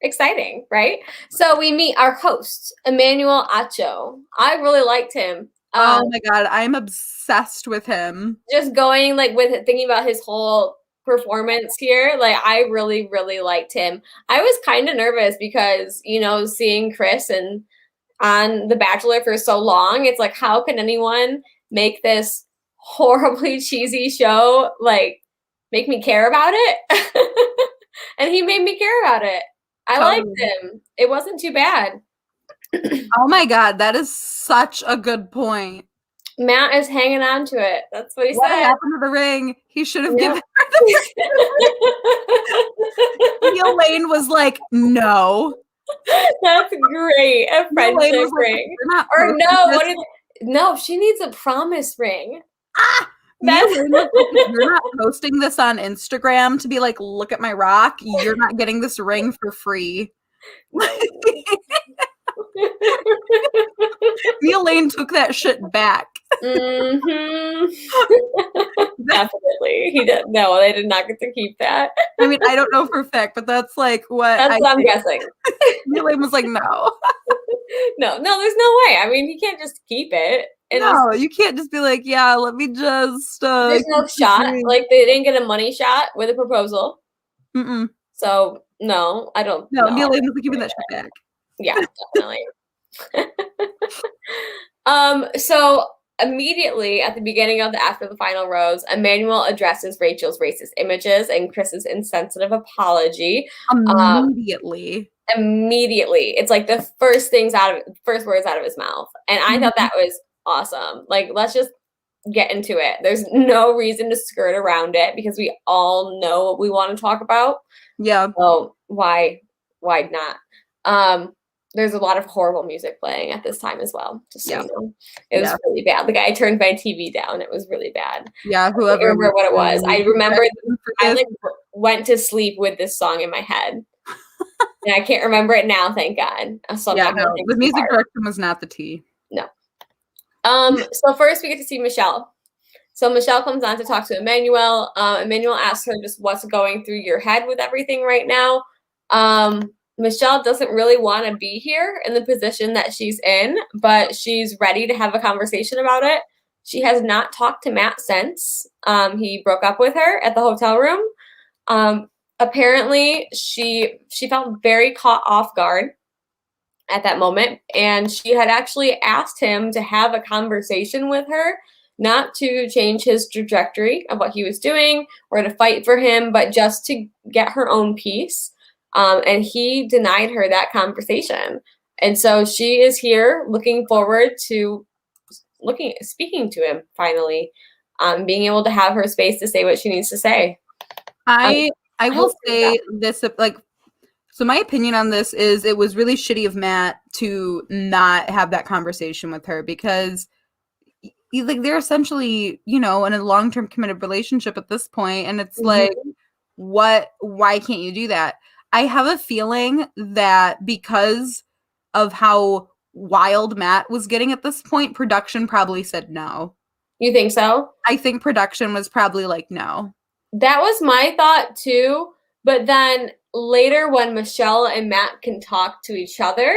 Exciting, right? So we meet our host, Emmanuel Acho. I really liked him. Oh my God, I'm obsessed with him. Just going with thinking about his whole performance here, I really, really liked him. I was kind of nervous because, seeing Chris and on The Bachelor for so long, it's like, how can anyone make this horribly cheesy show, make me care about it? And he made me care about it. I liked him. It wasn't too bad. Oh my God, that is such a good point. Matt is hanging on to it. That's what he said. What happened to the ring? He should have given her the Neil Lane was like, no. That's great. A friendship ring. Or no, no, she needs a promise ring. You're not posting this on Instagram to be like, look at my rock. You're not getting this ring for free. Neil Lane took that shit back. Mm-hmm. Definitely. He did. No, they did not get to keep that. I mean, I don't know for a fact, but that's what I'm guessing. Neil Lane was like, no. No, there's no way. I mean, he can't just keep it. No, you can't just be like, yeah, let me just. There's no shot. They didn't get a money shot with a proposal. Mm-mm. So, no, I don't know. Neil Lane was giving that shit back. Yeah, definitely. So immediately at the beginning of after the final rose, Emmanuel addresses Rachel's racist images and Chris's insensitive apology. Immediately. It's like the first words out of his mouth. And I thought that was awesome. Let's just get into it. There's no reason to skirt around it because we all know what we want to talk about. Yeah. So why not? There's a lot of horrible music playing at this time as well. Just so you know. It was really bad. I turned my TV down. It was really bad. Yeah, whoever. I remember what it was. I remember I went to sleep with this song in my head. And I can't remember it now, thank God. So the music direction was not the tea. No. So first we get to see Michelle. So Michelle comes on to talk to Emmanuel. Emmanuel asks her just what's going through your head with everything right now. Michelle doesn't really want to be here in the position that she's in, but she's ready to have a conversation about it. She has not talked to Matt since he broke up with her at the hotel room. Apparently, she felt very caught off guard at that moment, and she had actually asked him to have a conversation with her, not to change his trajectory of what he was doing or to fight for him, but just to get her own peace. And he denied her that conversation. And so she is here looking forward to speaking to him finally, being able to have her space to say what she needs to say. I will say this, like, so my opinion on this is it was really shitty of Matt to not have that conversation with her, because like they're essentially, in a long-term committed relationship at this point, and it's like, why can't you do that? I have a feeling that because of how wild Matt was getting at this point, production probably said no. You think so? I think production was probably like, no. That was my thought too. But then later when Michelle and Matt can talk to each other,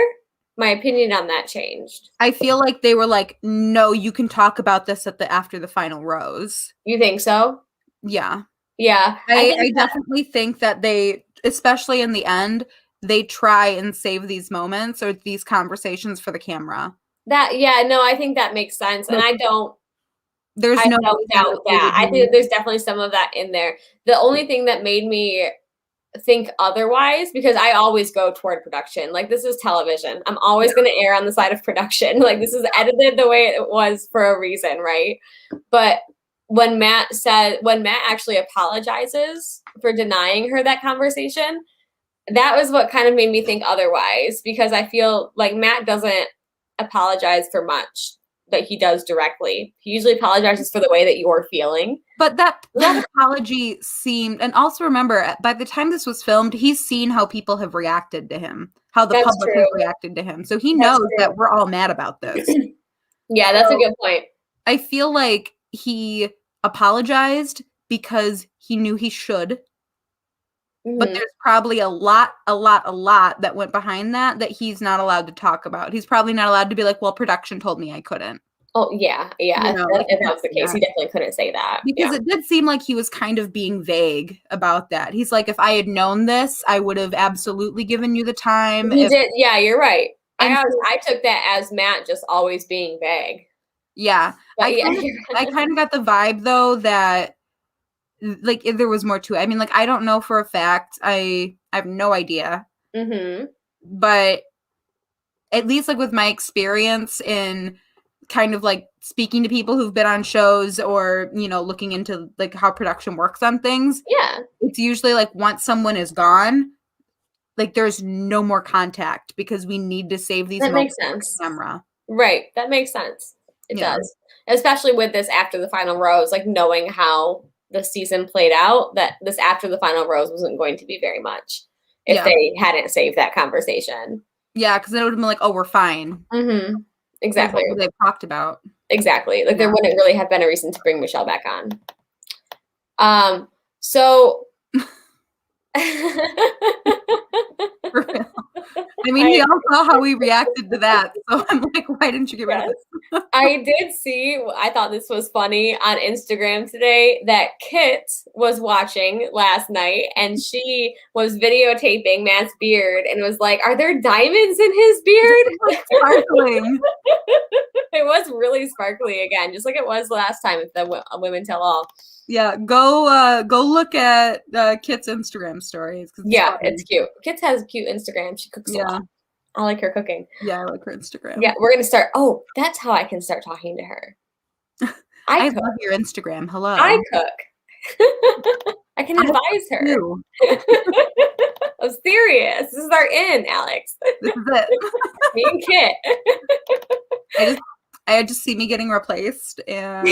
my opinion on that changed. I feel like they were like, no, you can talk about this after the final rose. You think so? Yeah. Yeah. I definitely think that they, especially in the end, they try and save these moments or these conversations for the camera. I think that makes sense. And I don't doubt that. I think there's definitely some of that in there. The only thing that made me think otherwise, because I always go toward production. Like, this is television. I'm always going to err on the side of production. Like, this is edited the way it was for a reason, right? But when Matt actually apologizes for denying her that conversation, that was what kind of made me think otherwise, because I feel like Matt doesn't apologize for much that he does directly. He usually apologizes for the way that you're feeling. But that apology seemed, and also remember, by the time this was filmed, he's seen how people have reacted to him, how the public has reacted to him. So he knows that we're all mad about this. Yeah, that's a good point. I feel like he apologized because he knew he should. But there's probably a lot that went behind that he's not allowed to talk about. He's probably not allowed to be like, well, production told me I couldn't. Oh, yeah. If that's the case, he definitely couldn't say that. Because it did seem like he was kind of being vague about that. He's like, if I had known this, I would have absolutely given you the time. He did. Yeah, you're right. I took that as Matt just always being vague. Yeah. I kind of got the vibe, though, that like if there was more to it. I mean, like, I don't know for a fact. I have no idea. But at least like with my experience in kind of like speaking to people who've been on shows or, looking into like how production works on things. Yeah. It's usually like once someone is gone, like there's no more contact because we need to save these moments for the camera. Right. That makes sense. It does. Especially with this after the final rose, like knowing how the season played out, that this after the final rose wasn't going to be very much if they hadn't saved that conversation. Yeah, because then it would have been like, oh, we're fine. Exactly. What they've talked about. Exactly. Like there wouldn't really have been a reason to bring Michelle back on. So For real. I mean, we all saw how we reacted to that. So I'm like, why didn't you get rid of this? I thought this was funny on Instagram today that Kit was watching last night and she was videotaping Matt's beard and was like, are there diamonds in his beard? Sparkling. It was really sparkly again, just like it was last time with the Women Tell All. Yeah, go look at Kit's Instagram stories. It's cute. Kit has a cute Instagram. She cooks a lot. I like her cooking. Yeah, I like her Instagram. Yeah, we're gonna start. Oh, that's how I can start talking to her. I love your Instagram. Hello. I cook. I can advise her. I'm serious. This is our in, Alex. This is it. Me and Kit. I just see me getting replaced, and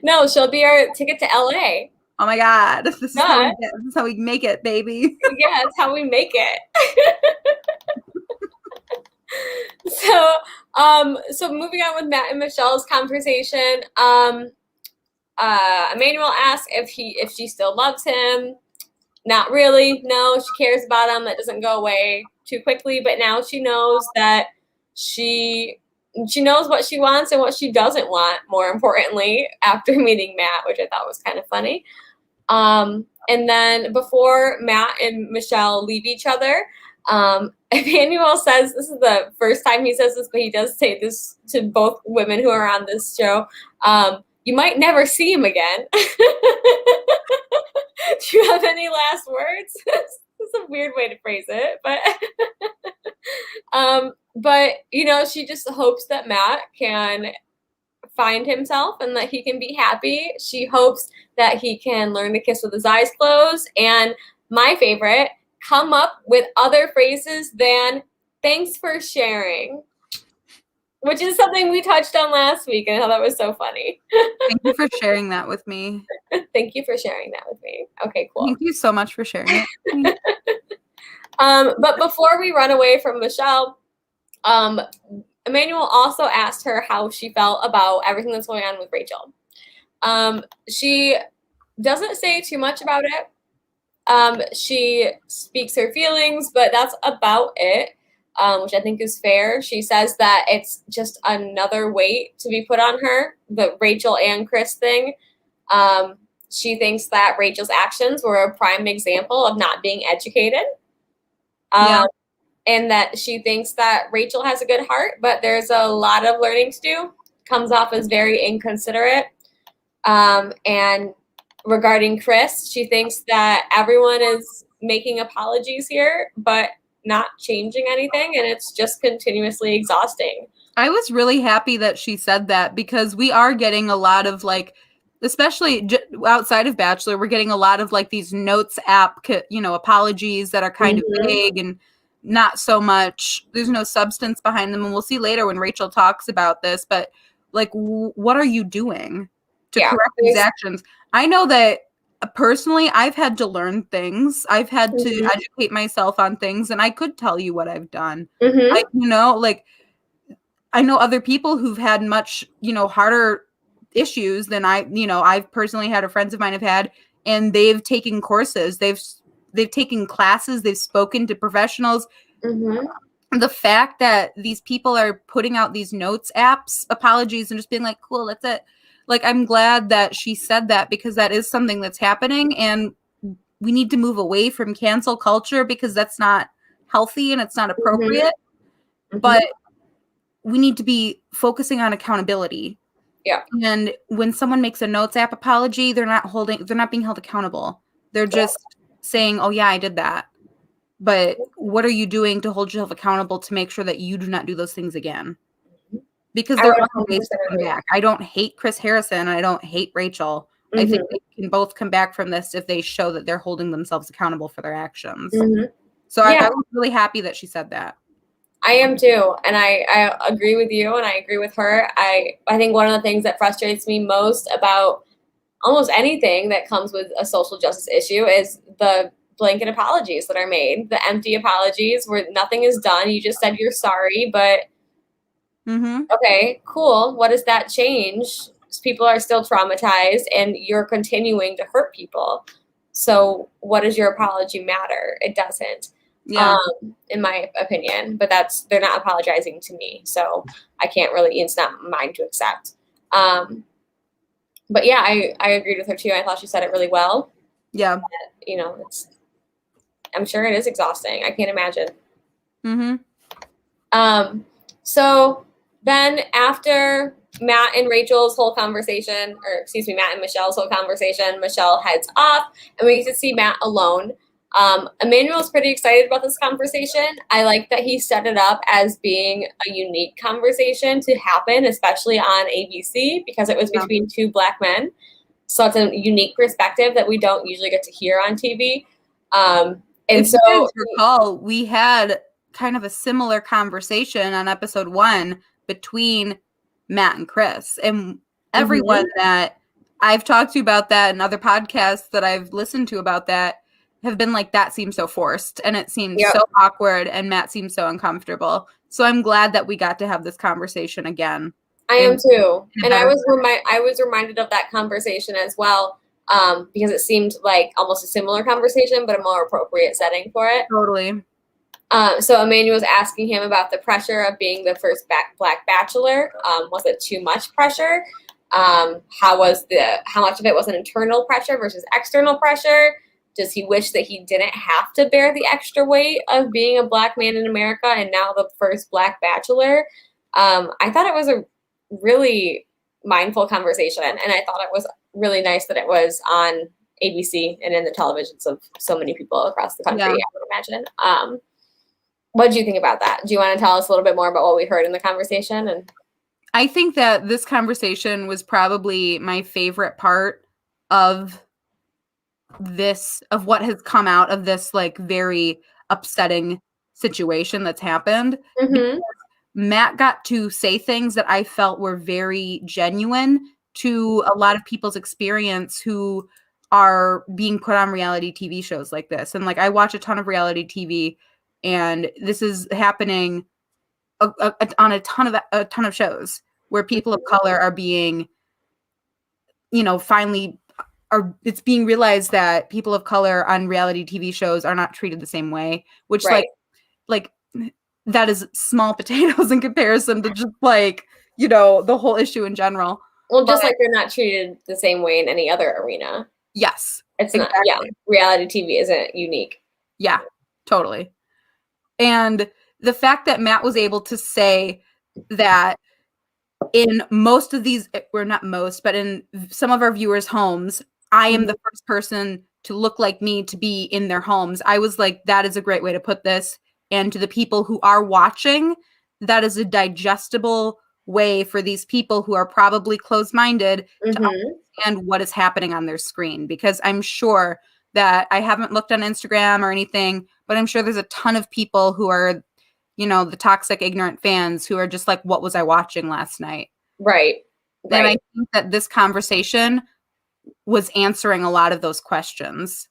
no, she'll be our ticket to LA. Oh my God, this is how we make it, baby. Yeah, that's how we make it. So moving on with Matt and Michelle's conversation, Emmanuel asks if she still loves him. Not really. No, she cares about him. That doesn't go away too quickly. But now she knows that she knows what she wants and what she doesn't want. More importantly, after meeting Matt, which I thought was kind of funny. And then before Matt and Michelle leave each other, Emmanuel says, this is the first time he says this, but he does say this to both women who are on this show. You might never see him again. Do you have any last words? It's a weird way to phrase it, but you know, she just hopes that Matt can find himself and that he can be happy. She hopes that he can learn to kiss with his eyes closed. And my favorite, come up with other phrases than "thanks for sharing," which is something we touched on last week and how that was so funny. Thank you for sharing that with me. Thank you for sharing that with me. Okay, cool. Thank you so much for sharing it. But before we run away from Michelle, Emmanuel also asked her how she felt about everything that's going on with Rachel. She doesn't say too much about it. She speaks her feelings, but that's about it, which I think is fair. She says that it's just another weight to be put on her, the Rachel and Chris thing. She thinks that Rachel's actions were a prime example of not being educated. And that she thinks that Rachel has a good heart, but there's a lot of learning to do. Comes off as very inconsiderate. And regarding Chris, she thinks that everyone is making apologies here, but not changing anything, and it's just continuously exhausting. I was really happy that she said that, because we are getting a lot of, like, especially outside of Bachelor, we're getting a lot of like these notes app, apologies that are kind of vague and not so much, there's no substance behind them. And we'll see later when Rachel talks about this, but like, what are you doing to correct these actions? I know that personally, I've had to learn things. I've had to educate myself on things, and I could tell you what I've done. I know other people who've had much, harder issues than I've personally had, or friends of mine have had, and they've taken courses, they've taken classes, they've spoken to professionals. The fact that these people are putting out these notes apps apologies and just being like, cool, that's it. Like, I'm glad that she said that, because that is something that's happening, and we need to move away from cancel culture, because that's not healthy and it's not appropriate. But we need to be focusing on accountability. Yeah. And when someone makes a notes app apology, they're not being held accountable. They're just saying, oh yeah, I did that. But what are you doing to hold yourself accountable to make sure that you do not do those things again? Because there are ways to come back. I don't hate Chris Harrison, and I don't hate Rachel. I think they can both come back from this if they show that they're holding themselves accountable for their actions. So I was really happy that she said that. I am too, and I agree with you, and I agree with her. I think one of the things that frustrates me most about almost anything that comes with a social justice issue is the blanket apologies that are made, the empty apologies where nothing is done. You just said you're sorry, but okay, cool. What does that change? People are still traumatized, and you're continuing to hurt people. So what does your apology matter? It doesn't. In my opinion, but they're not apologizing to me, so I can't really, it's not mine to accept. But yeah, I agreed with her too. I thought she said it really well. Yeah. I'm sure it is exhausting. I can't imagine. So then after Matt and Rachel's whole conversation, or excuse me, Matt and Michelle's whole conversation, Michelle heads off, and we get to see Matt alone. Emmanuel's pretty excited about this conversation. I like that he set it up as being a unique conversation to happen, especially on ABC, because it was between two Black men. So it's a unique perspective that we don't usually get to hear on TV. If you recall, we had kind of a similar conversation on episode 1 between Matt and Chris, and everyone that I've talked to about that and other podcasts that I've listened to about that, have been like, that seems so forced and it seems Yep. so awkward and Matt seems so uncomfortable. So I'm glad that we got to have this conversation again. I am too. And I was way. I was reminded of that conversation as well, because it seemed like almost a similar conversation, but a more appropriate setting for it. Totally. So Emmanuel was asking him about the pressure of being the first Black Bachelor. Was it too much pressure? How much of it was an internal pressure versus external pressure? Does he wish that he didn't have to bear the extra weight of being a Black man in America and now the first Black Bachelor? I thought it was a really mindful conversation, and I thought it was really nice that it was on ABC and in the televisions of so many people across the country, I would imagine. What do you think about that? Do you want to tell us a little bit more about what we heard in the conversation? And I think that this conversation was probably my favorite part of what has come out of this like very upsetting situation that's happened. mm-hmm. Matt got to say things that I felt were very genuine to a lot of people's experience who are being put on reality TV shows like this. And like, I watch a ton of reality TV, and this is happening on a ton of shows where people of color are being, finally it's being realized that people of color on reality TV shows are not treated the same way, which right. like that is small potatoes in comparison to just like, the whole issue in general. Well, just like they're not treated the same way in any other arena. Yes. It's exactly. Not, yeah, reality TV isn't unique. Yeah, totally. And the fact that Matt was able to say that in most of these, or not most, but in some of our viewers' homes, I am the first person to look like me to be in their homes. I was like, that is a great way to put this. And to the people who are watching, that is a digestible way for these people who are probably closed-minded to understand what is happening on their screen. Because I'm sure that I haven't looked on Instagram or anything, but I'm sure there's a ton of people who are, the toxic, ignorant fans who are just like, what was I watching last night? Right. And I think that this conversation was answering a lot of those questions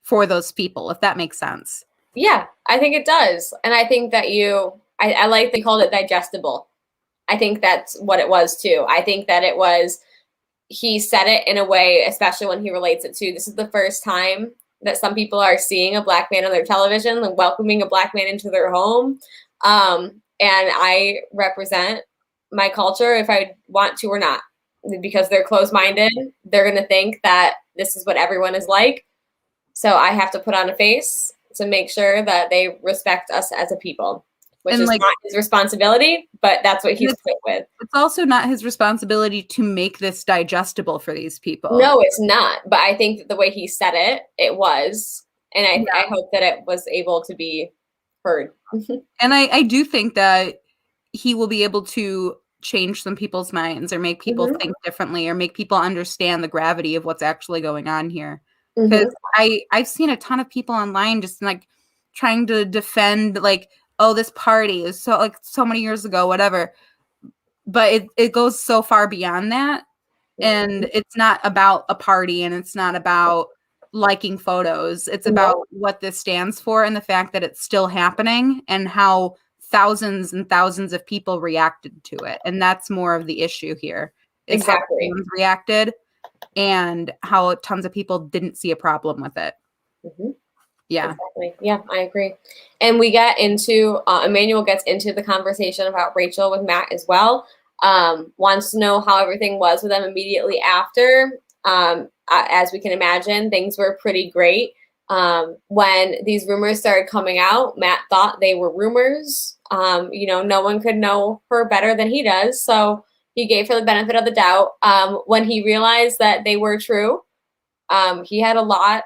for those people, if that makes sense. Yeah, I think it does. And I think that I like that you called it digestible. I think that's what it was too. I think that he said it in a way, especially when he relates it to, this is the first time that some people are seeing a Black man on their television and welcoming a Black man into their home. And I represent my culture if I want to or not, because they're closed-minded. They're going to think that this is what everyone is like. So I have to put on a face to make sure that they respect us as a people, which is not his responsibility, but that's what he's put with. It's also not his responsibility to make this digestible for these people. No, it's not. But I think that the way he said it, it was. And I hope that it was able to be heard. And I do think that he will be able to change some people's minds or make people think differently or make people understand the gravity of what's actually going on here. Because I've seen a ton of people online just like trying to defend like, oh, this party is so many years ago, whatever. But it goes so far beyond that. And it's not about a party and it's not about liking photos. It's about what this stands for and the fact that it's still happening and how thousands and thousands of people reacted to it. And that's more of the issue here. Exactly. How reacted and how tons of people didn't see a problem with it. Yeah. Exactly. Yeah, I agree. And we get into, Emmanuel gets into the conversation about Rachel with Matt as well. Wants to know how everything was with them immediately after. As we can imagine, things were pretty great. When these rumors started coming out, Matt thought they were rumors. No one could know her better than he does. So he gave her the benefit of the doubt. When he realized that they were true, he had a lot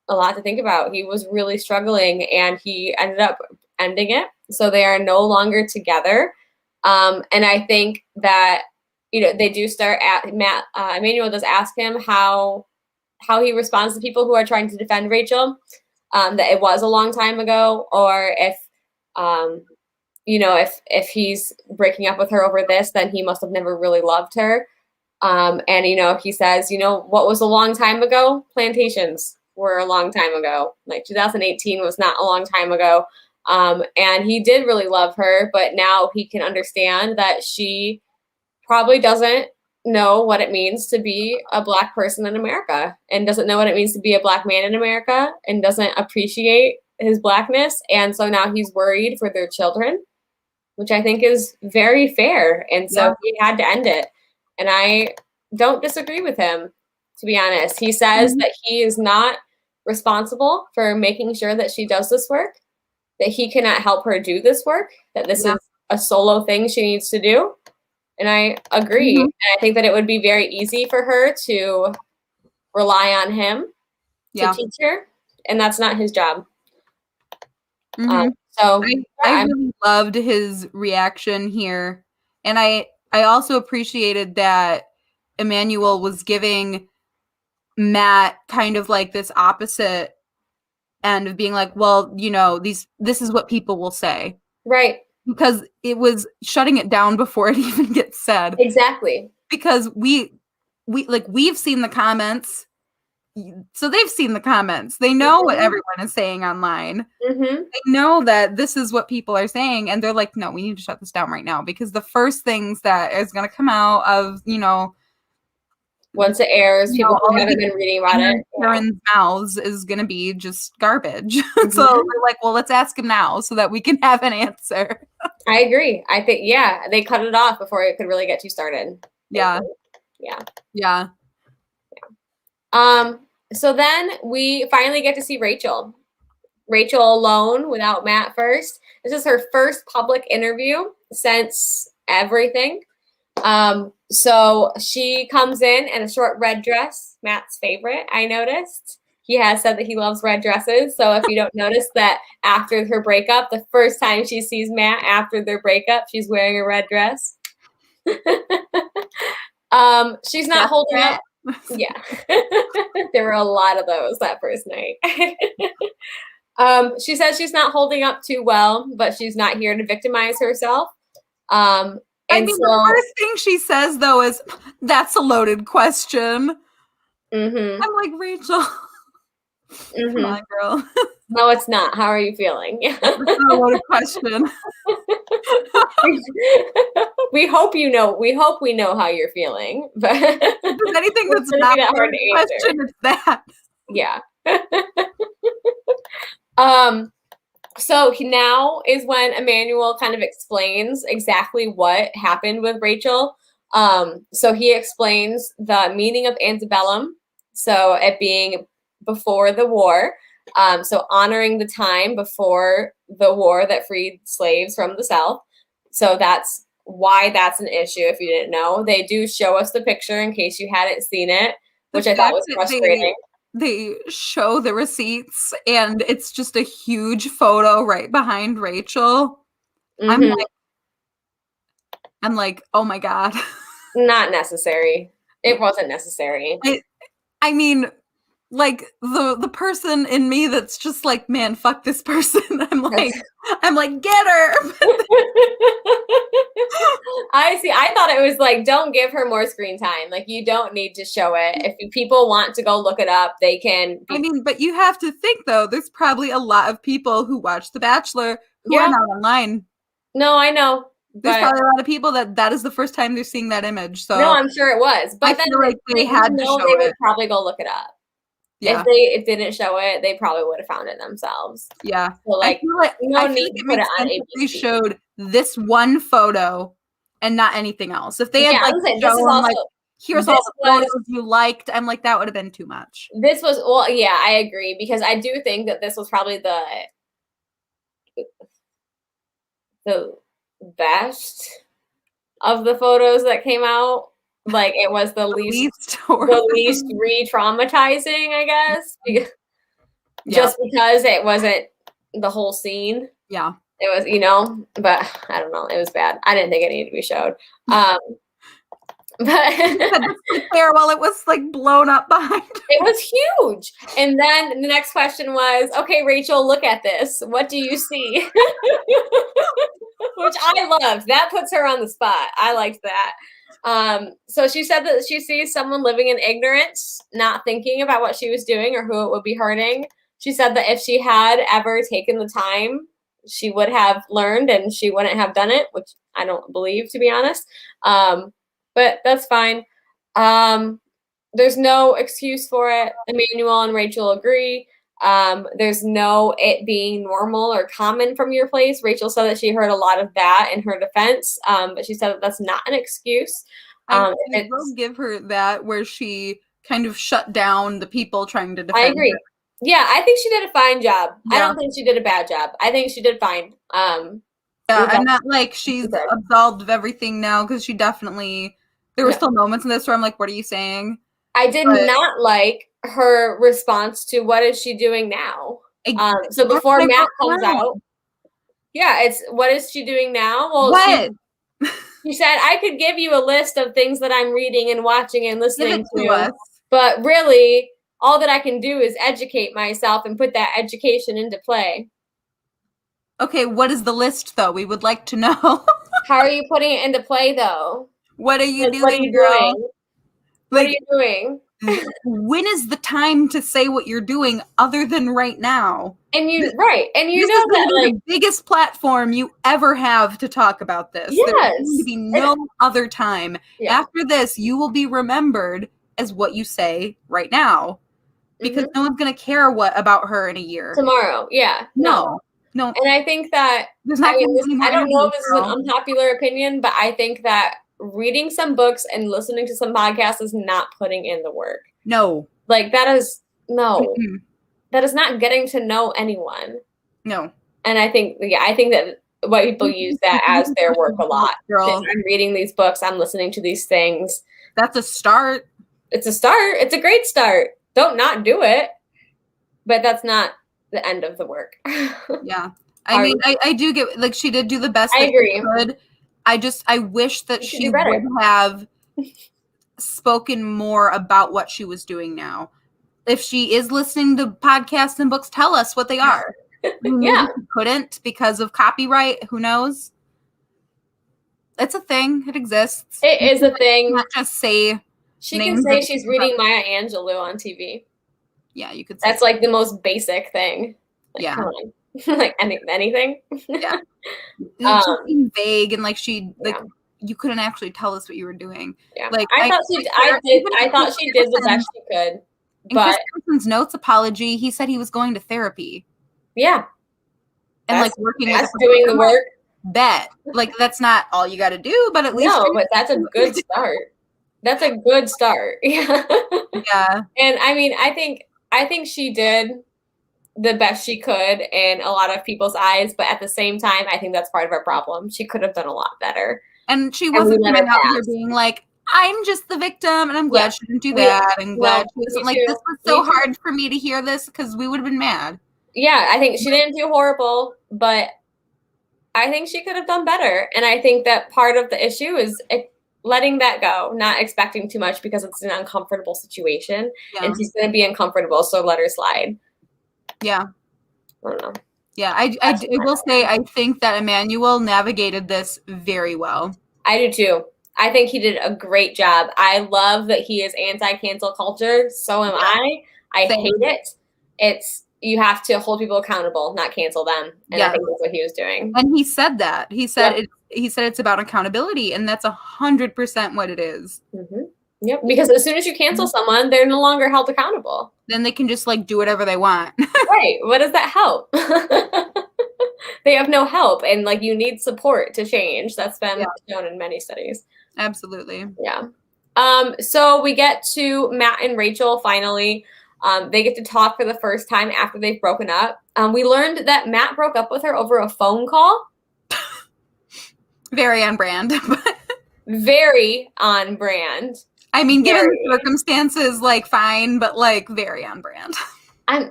to think about. He was really struggling and he ended up ending it. So they are no longer together. And I think that, they do start at Matt, Emmanuel does ask him how he responds to people who are trying to defend Rachel, that it was a long time ago, or if he's breaking up with her over this, then he must have never really loved her. And he says, what was a long time ago? Plantations. were a long time ago. Like 2018 was not a long time ago. And he did really love her, but now he can understand that she probably doesn't know what it means to be a Black person in America, and doesn't know what it means to be a Black man in America, and doesn't appreciate his Blackness. And so now he's worried for their children, which I think is very fair. And so he had to end it. And I don't disagree with him, to be honest. He says that he is not responsible for making sure that she does this work, that he cannot help her do this work, that this is a solo thing she needs to do. And I agree. And I think that it would be very easy for her to rely on him to teach her, and that's not his job. So I really loved his reaction here. And I also appreciated that Emmanuel was giving Matt kind of like this opposite end of being like, well, you know, this is what people will say. Right. Because it was shutting it down before it even gets said. Exactly. Because we've seen the comments. So they've seen the comments. They know what everyone is saying online. They know that this is what people are saying. And they're like, no, we need to shut this down right now. Because the first things that is going to come out of, you know, once it airs, people who haven't been reading about it, parents' mouths is going to be just garbage. So they're like, well, let's ask him now so that we can have an answer. I agree. I think, they cut it off before it could really get you started. Yeah. So then we finally get to see Rachel. Rachel alone without Matt first. This is her first public interview since everything. So she comes in a short red dress, Matt's favorite, I noticed. He has said that he loves red dresses. So if you don't notice that after her breakup, the first time she sees Matt after their breakup, she's wearing a red dress. She's not holding up. Yeah. There were a lot of those that first night. She says she's not holding up too well, but she's not here to victimize herself. The first thing she says, though, is, that's a loaded question. I'm like, Rachel, come on, girl. No, it's not. How are you feeling? That's not a loaded question. We hope we know how you're feling. But if there's anything that's not a hard question, it's that. Yeah. So now is when Emmanuel kind of explains exactly what happened with Rachel. So he explains the meaning of antebellum. So it being before the war. So honoring the time before the war that freed slaves from the South. So that's why that's an issue, if you didn't know. They do show us the picture in case you hadn't seen it, which I thought was frustrating. They show the receipts and it's just a huge photo right behind Rachel. I'm like, oh my God. Not necessary. It wasn't necessary. I mean, like the person in me that's just like, man, fuck this person. I'm like, get her. I thought it was like, don't give her more screen time. Like, you don't need to show it. If people want to go look it up, they can. I mean, but you have to think, though, there's probably a lot of people who watch The Bachelor who are not online. No, I know. There's probably a lot of people that is the first time they're seeing that image. So no, I'm sure it was. But I feel like they had to show they would probably go look it up. Yeah. If they didn't show it, they probably would have found it themselves. Yeah. So like, no need to put it on ABC. They showed this one photo and not anything else. If they had here's all the photos you liked, I'm like, that would have been too much. This was, well, yeah, I agree, because I do think that this was probably the best of the photos that came out. Like, it was the least re-traumatizing, I guess. Just because it wasn't the whole scene. Yeah. It was, but I don't know. It was bad. I didn't think it needed to be showed. But there while it was like blown up behind. It was huge. And then the next question was, okay, Rachel, look at this. What do you see? Which I loved. That puts her on the spot. I liked that. So she said that she sees someone living in ignorance, not thinking about what she was doing or who it would be hurting. She said that if she had ever taken the time, she would have learned and she wouldn't have done it, which I don't believe, to be honest. But that's fine. There's no excuse for it. Emmanuel and Rachel agree. There's no it being normal or common from your place. Rachel said that she heard a lot of that in her defense, but she said that that's not an excuse. I will give her that, where she kind of shut down the people trying to defend I agree. her. Yeah, I think she did a fine job. Yeah. I don't think she did a bad job. I think she did fine. Yeah, I'm not like she's absolved of everything now, because she definitely, there were still moments in this where I'm like, what are you saying? I did not like her response to what is she doing now. So before Matt comes out, it's what is she doing now? Well, she said, I could give you a list of things that I'm reading and watching and listening to, but really all that I can do is educate myself and put that education into play. Okay, what is the list, though? We would like to know. How are you putting it into play, though? What are you doing? What are you doing? What are you doing? When is the time to say what you're doing other than right now? And you know that like the biggest platform you ever have to talk about this. Yes. There's going to be no other time. Yeah. After this, you will be remembered as what you say right now, because no one's going to care about her in a year. Tomorrow, yeah. No. And I think that I don't know if this is an unpopular opinion, but I think that reading some books and listening to some podcasts is not putting in the work. No. Like that is that is not getting to know anyone. No. And I think that white people use that as their work a lot. I'm reading these books, I'm listening to these things. That's a start. It's a start. It's a great start. Don't not do it. But that's not the end of the work. Yeah. I mean, I do get, like, she did do the best that she could. I wish that she would have spoken more about what she was doing now. If she is listening to podcasts and books, tell us what they are. Yeah. She couldn't because of copyright. Who knows? It's a thing. It exists. It is a thing. Not just say. She can say she's reading Maya Angelou on TV. Yeah, you could say that's like the most basic thing. Like, yeah. Come on. Like anything. Yeah. It's just being vague, and like you couldn't actually tell us what you were doing. Yeah. Like I thought she did the best she could. But Chris Harrison's notes apology, he said he was going to therapy. Yeah. And like working with doing the work. Like that's not all you got to do, but at least but that's a good start. That's a good start. Yeah. Yeah. And I mean, I think she did the best she could in a lot of people's eyes, but at the same time, I think that's part of our problem. She could have done a lot better. And she wasn't coming out here being like, I'm just the victim, and I'm glad she didn't do that. And glad she wasn't like, this was so hard for me to hear this, because we would have been mad. Yeah, I think she didn't do horrible, but I think she could have done better. And I think that part of the issue is letting that go, not expecting too much because it's an uncomfortable situation. Yeah. And she's going to be uncomfortable, so let her slide. Yeah. I don't know. Yeah, I will say I think that Emmanuel navigated this very well. I do too. I think he did a great job. I love that he is anti-cancel culture. So am I. I hate it. You have to hold people accountable, not cancel them. And I think that's what he was doing. And he said that. He said it's about accountability, and that's 100% what it is. Mm-hmm. Yep. Because as soon as you cancel someone, they're no longer held accountable. Then they can just like do whatever they want. Right. What does that help? They have no help, and like you need support to change. That's been shown in many studies. Absolutely. Yeah. So we get to Matt and Rachel finally. They get to talk for the first time after they've broken up. We learned that Matt broke up with her over a phone call. Very on brand. Very on brand. I mean, given the circumstances, like fine, but like very on brand.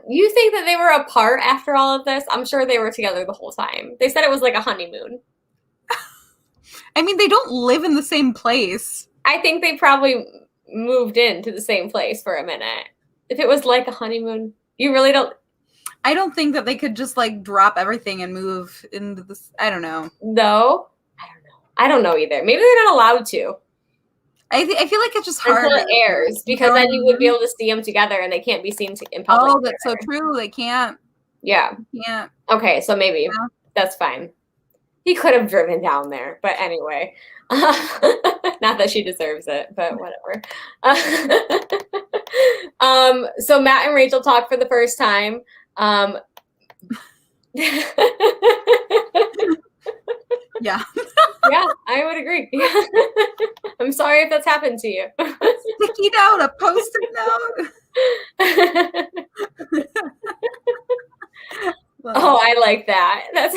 You think that they were apart after all of this? I'm sure they were together the whole time. They said it was like a honeymoon. I mean, they don't live in the same place. I think they probably moved into the same place for a minute. If it was like a honeymoon, you really don't. I don't think that they could just like drop everything and move into this. I don't know. No, I don't know either. Maybe they're not allowed to. I feel like it's just hard until it airs, because then you would be able to see them together, and they can't be seen in public. Oh, that's so true. They can't. Yeah. Yeah. Okay, so maybe that's fine. He could have driven down there, but anyway. Not that she deserves it, but whatever. So Matt and Rachel talk for the first time. Yeah. Yeah, I would agree. I'm sorry if that's happened to you. Sticky note, a post-it note. Oh, I like that. That's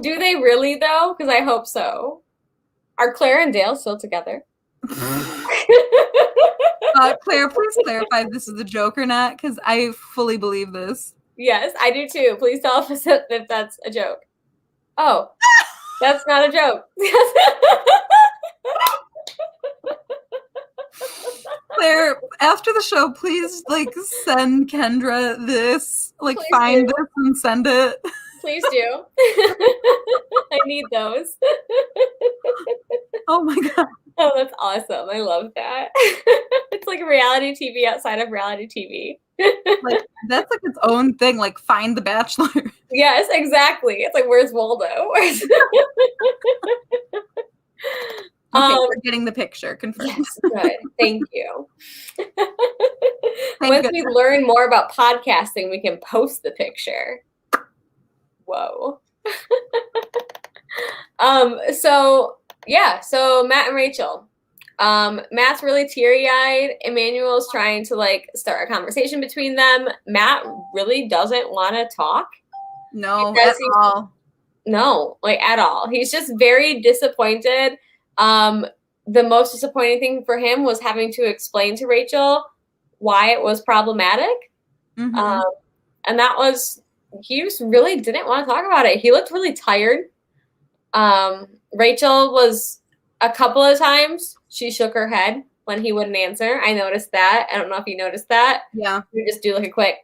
do they really though? Because I hope so. Are Claire and Dale still together? Claire, please clarify if this is a joke or not, because I fully believe this. Yes, I do too. Please tell us if that's a joke. Oh, that's not a joke. Claire, after the show, please send Kendra this. Please find this and send it. Please do. I need those. Oh my God. Oh, that's awesome. I love that. It's like reality TV outside of reality TV. That's its own thing, find the Bachelor. Yes, exactly. It's like, where's Waldo? Okay, we're getting the picture confirmed. Yes, good. Thank you. Once we learn more about podcasting, we can post the picture. Whoa. So Matt and Rachel. Matt's really teary-eyed. Emmanuel's trying to start a conversation between them. Matt really doesn't want to talk. No, at all. No, at all. He's just very disappointed. The most disappointing thing for him was having to explain to Rachel why it was problematic. Mm-hmm. And that was, he just really didn't want to talk about it. He looked really tired. Rachel was, a couple of times, she shook her head when he wouldn't answer. I noticed that. I don't know if you noticed that. Yeah. You just do a quick.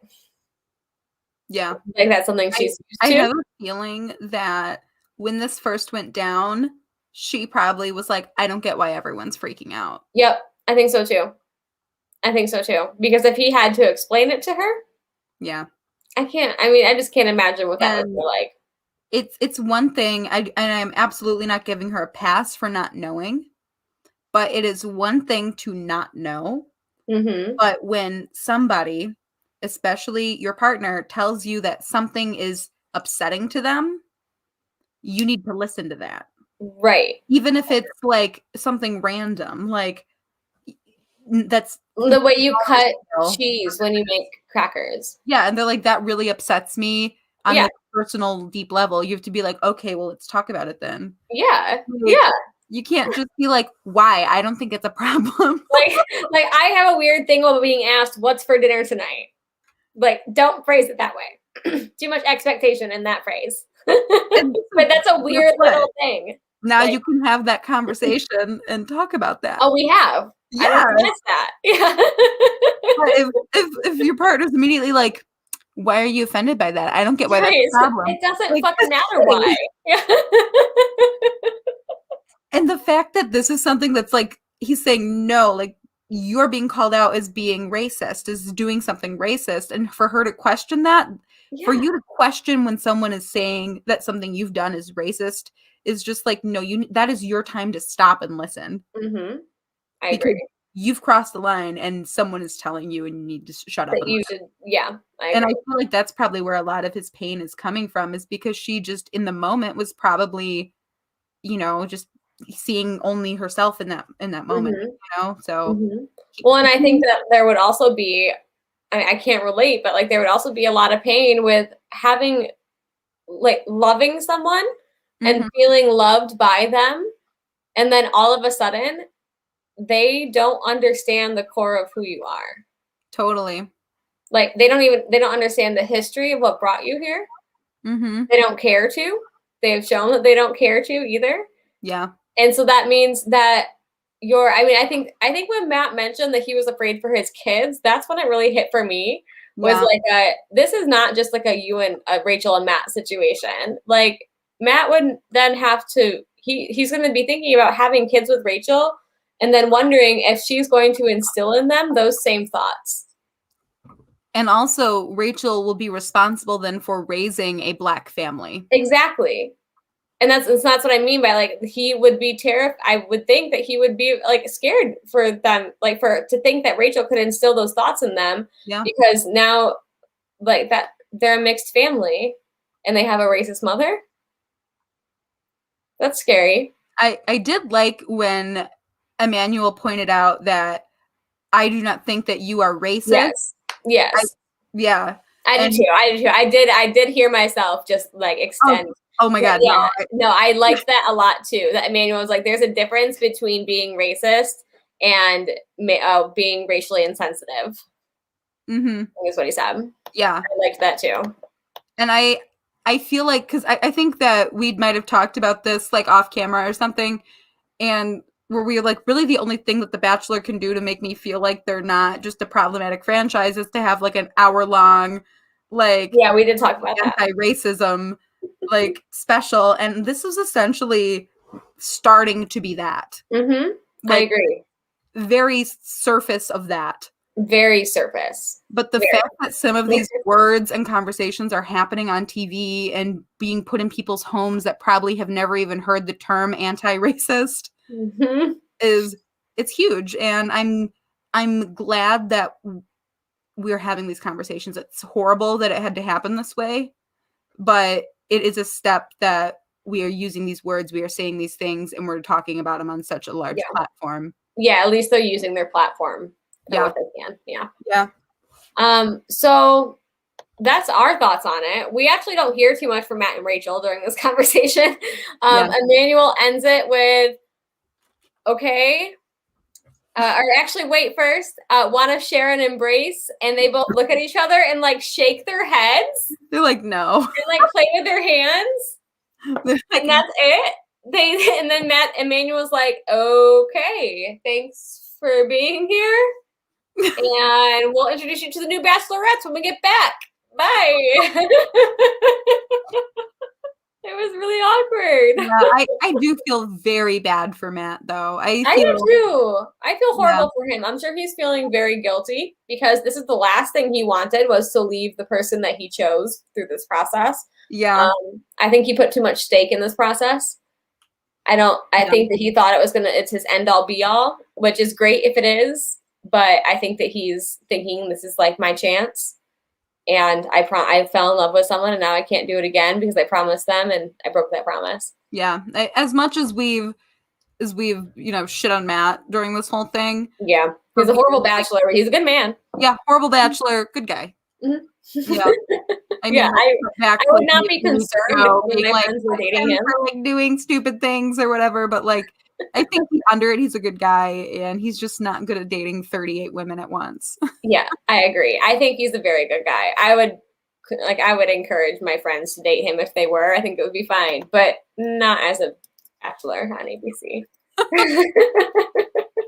Yeah. That's something she's used to. I have a feeling that when this first went down, she probably was like, I don't get why everyone's freaking out. Yep. I think so too. Because if he had to explain it to her. Yeah. I just can't imagine what that would be like. It's one thing, and I'm absolutely not giving her a pass for not knowing, but it is one thing to not know. Mm-hmm. But when somebody, especially your partner, tells you that something is upsetting to them, you need to listen to that. Right. Even if it's something random, that's the way you cut cheese when you make crackers. Yeah, and they're like, that really upsets me on a personal, deep level. You have to be like, okay, well, let's talk about it then. Yeah. You can't just be like, why? I don't think it's a problem. I have a weird thing about being asked, what's for dinner tonight? Don't phrase it that way. Too much expectation in that phrase. But that's a weird little thing. Now you can have that conversation and talk about that. Oh, we have. Yeah. I missed that. Yeah. if your partner's immediately like, why are you offended by that? I don't get why that's a problem. It doesn't fucking matter why. Yeah. And the fact that this is something that's he's saying no, you're being called out as being racist, as doing something racist, and for her to question that, for you to question when someone is saying that something you've done is racist, is just no, that is your time to stop and listen. Mm-hmm. I agree. You've crossed the line and someone is telling you and you need to shut up. I feel like that's probably where a lot of his pain is coming from, is because she just in the moment was probably, just seeing only herself in that moment, so. Mm-hmm. Well, and I think that there would also be, I can't relate, but there would also be a lot of pain with having, loving someone and feeling loved by them. And then all of a sudden, they don't understand the core of who you are. Totally. They don't understand the history of what brought you here. Mm-hmm. They don't care to. They have shown that they don't care to either. Yeah. And so that means that I think when Matt mentioned that he was afraid for his kids, that's when it really hit for me. Was this is not just a you and Rachel and Matt situation. Matt would then have to, he's going to be thinking about having kids with Rachel and then wondering if she's going to instill in them those same thoughts. And also, Rachel will be responsible then for raising a Black family. Exactly. And that's what I mean by like he would be terrified. I would think that he would be like scared for them, like to think that Rachel could instill those thoughts in them. Yeah. Because now, like that, they're a mixed family, and they have a racist mother. That's scary. I did like when Emmanuel pointed out that I do not think that you are racist. Yes. Yeah. I do too. I did hear myself just like extend. Oh my God. Yeah. No, I liked that a lot too. That Emmanuel was like, there's a difference between being racist and being racially insensitive. Mm-hmm. Is what he said. Yeah. I liked that too. And I feel like, because I think that we might have talked about this like off camera or something, and where we were like, really the only thing that The Bachelor can do to make me feel like they're not just a problematic franchise is to have like an hour-long, like, yeah, we did talk about anti-racism like special, and this is essentially starting to be that. Mm-hmm. Like, I agree. Very surface of that. Very surface. But the fact that some of these words and conversations are happening on TV and being put in people's homes that probably have never even heard the term anti-racist it's huge. And I'm glad that we're having these conversations. It's horrible that it had to happen this way, but it is a step that we are using these words, we are saying these things, and we're talking about them on such a large platform. Yeah, at least they're using their platform. What they can. Yeah. So that's our thoughts on it. We actually don't hear too much from Matt and Rachel during this conversation. Emmanuel ends it with, okay. Or actually, wait first. Want to share an embrace? And they both look at each other and like shake their heads. They're like, no. And like play with their hands. And that's it. And then Emmanuel's like, okay, thanks for being here. And we'll introduce you to the new bachelorettes when we get back. Bye. It was really awkward. Yeah, I do feel very bad for Matt, though. I do too. I feel horrible for him. I'm sure he's feeling very guilty because this is the last thing he wanted was to leave the person that he chose through this process. Yeah. I think he put too much stake in this process. I think that he thought it's his end all be all, which is great if it is. But I think that he's thinking this is like my chance. And I fell in love with someone and now I can't do it again because I promised them and I broke that promise. Yeah. As much as we've, shit on Matt during this whole thing. Yeah. He's a horrible bachelor, but he's a good man. Yeah. Horrible bachelor. Good guy. Mm-hmm. Yeah. I mean, I would not be concerned if my friends were dating him. Like doing stupid things or whatever, but like, I think under it, he's a good guy, and he's just not good at dating 38 women at once. Yeah, I agree. I think he's a very good guy. I would encourage my friends to date him if they were. I think it would be fine, but not as a bachelor on ABC.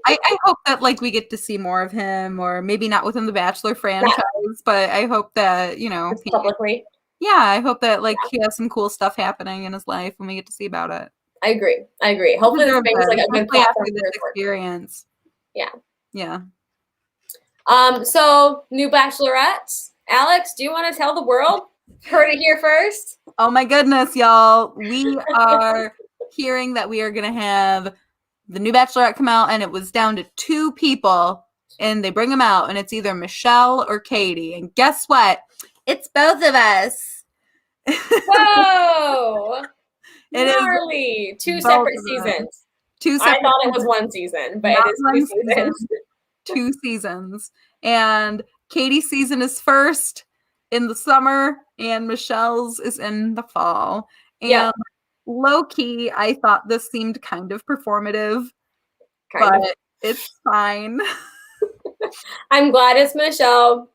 I hope that like we get to see more of him, or maybe not within the Bachelor franchise, but I hope that publicly. I hope that like he has some cool stuff happening in his life, and we get to see about it. I agree. Hopefully this makes like a good platform for this experience. Yeah. Yeah. So new bachelorettes. Alex, do you want to tell the world? Heard it here first. Oh my goodness, y'all. We are hearing that we are going to have the new bachelorette come out, and it was down to 2 people, and they bring them out, and it's either Michelle or Katie. And guess what? It's both of us. Whoa. Gnarly. 2 separate seasons. 2 separate I thought it was 1 season, but it is 2 seasons. 2 seasons. And Katie's season is first in the summer, and Michelle's is in the fall. And low-key, I thought this seemed kind of performative, but it's fine. I'm glad it's Michelle.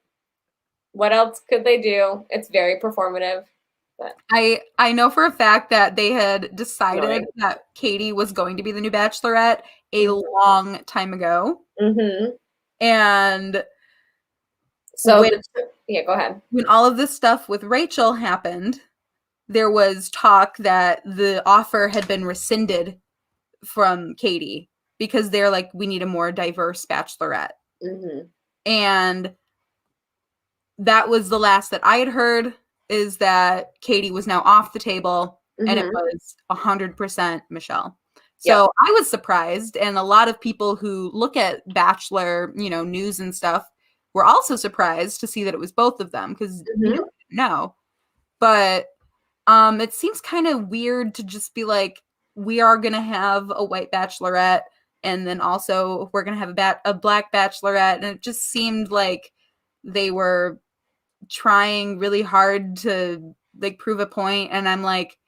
What else could they do? It's very performative. But I know for a fact that they had decided that Katie was going to be the new bachelorette a long time ago. Mm-hmm. And so, go ahead. When all of this stuff with Rachel happened, there was talk that the offer had been rescinded from Katie. because they're like, we need a more diverse bachelorette. Mm-hmm. And that was the last that I had heard, is that Katie was now off the table, and it was 100% Michelle. So I was surprised, and a lot of people who look at Bachelor, news and stuff, were also surprised to see that it was both of them, because you didn't know. But it seems kind of weird to just be like, we are going to have a white bachelorette, and then also we're going to have a black bachelorette. And it just seemed like they were trying really hard to like prove a point. And I'm like,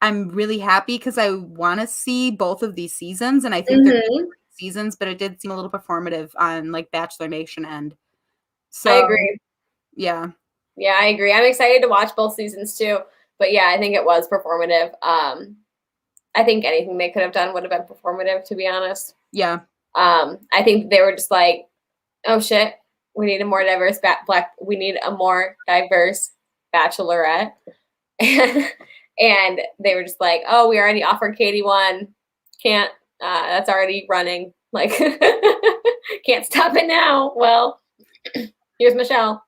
I'm really happy because I want to see both of these seasons. And I think they're great seasons, but it did seem a little performative on like Bachelor Nation end. So I agree. Yeah. Yeah, I agree. I'm excited to watch both seasons too. But yeah, I think it was performative. I think anything they could have done would have been performative, to be honest. Yeah. I think they were just like, oh shit, we need a more diverse we need a more diverse bachelorette. And they were just like, oh, we already offered Katie one. Can't, that's already running. Like, can't stop it now. Well, here's Michelle.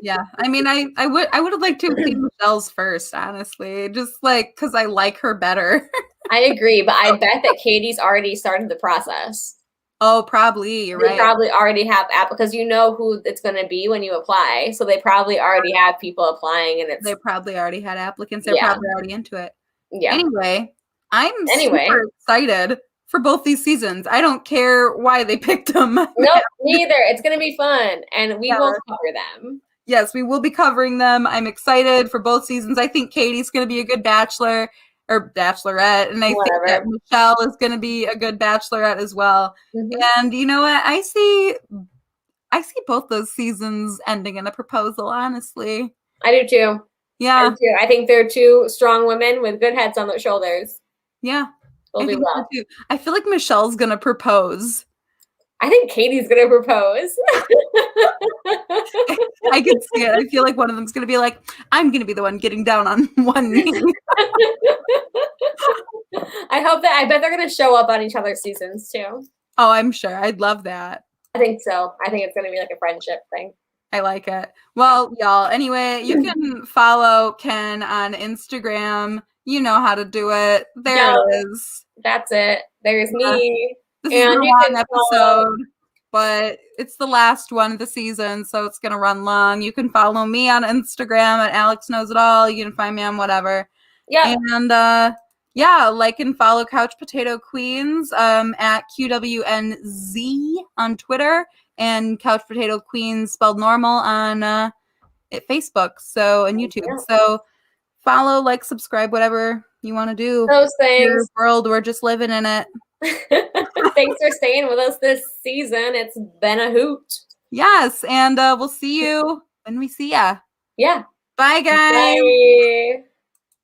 Yeah, I mean, I would have liked to have seen Michelle's first, honestly, just like because I like her better. I agree, but I bet that Katie's already started the process. Oh, probably. You're They right. probably already have because you know who it's going to be when you apply, so they probably already have people applying, and they probably already had applicants. They're probably already into it. Yeah. Anyway, I'm super excited for both these seasons. I don't care why they picked them. Nope, me either. It's going to be fun, and we will cover them. Yes, we will be covering them. I'm excited for both seasons. I think Katie's going to be a good bachelor or bachelorette, and I think that Michelle is going to be a good bachelorette as well. And you know what? I see both those seasons ending in a proposal, honestly. I do too. Yeah. I do too. I think they're two strong women with good heads on their shoulders. Yeah. They'll do well. So I feel like Michelle's going to propose. I think Katie's going to propose. I can see it. I feel like one of them's going to be like, I'm going to be the one getting down on one knee. I bet they're going to show up on each other's seasons too. Oh, I'm sure. I'd love that. I think so. I think it's going to be like a friendship thing. I like it. Well, y'all, anyway, you can follow Ken on Instagram. You know how to do it. There it is. That's it. There's me. This is a long episode, but it's the last one of the season, so it's going to run long. You can follow me on Instagram at alexknowsitall. You can find me on whatever. Yeah. And like and follow Couch Potato Queens at QWNZ on Twitter, and Couch Potato Queens spelled normal on Facebook, and YouTube. Yeah. So follow, like, subscribe, whatever you want to do. Those things. Your world, we're just living in it. Thanks for staying with us this season. It's been a hoot. Yes, and we'll see you when we see ya. Yeah. Bye, guys. Bye.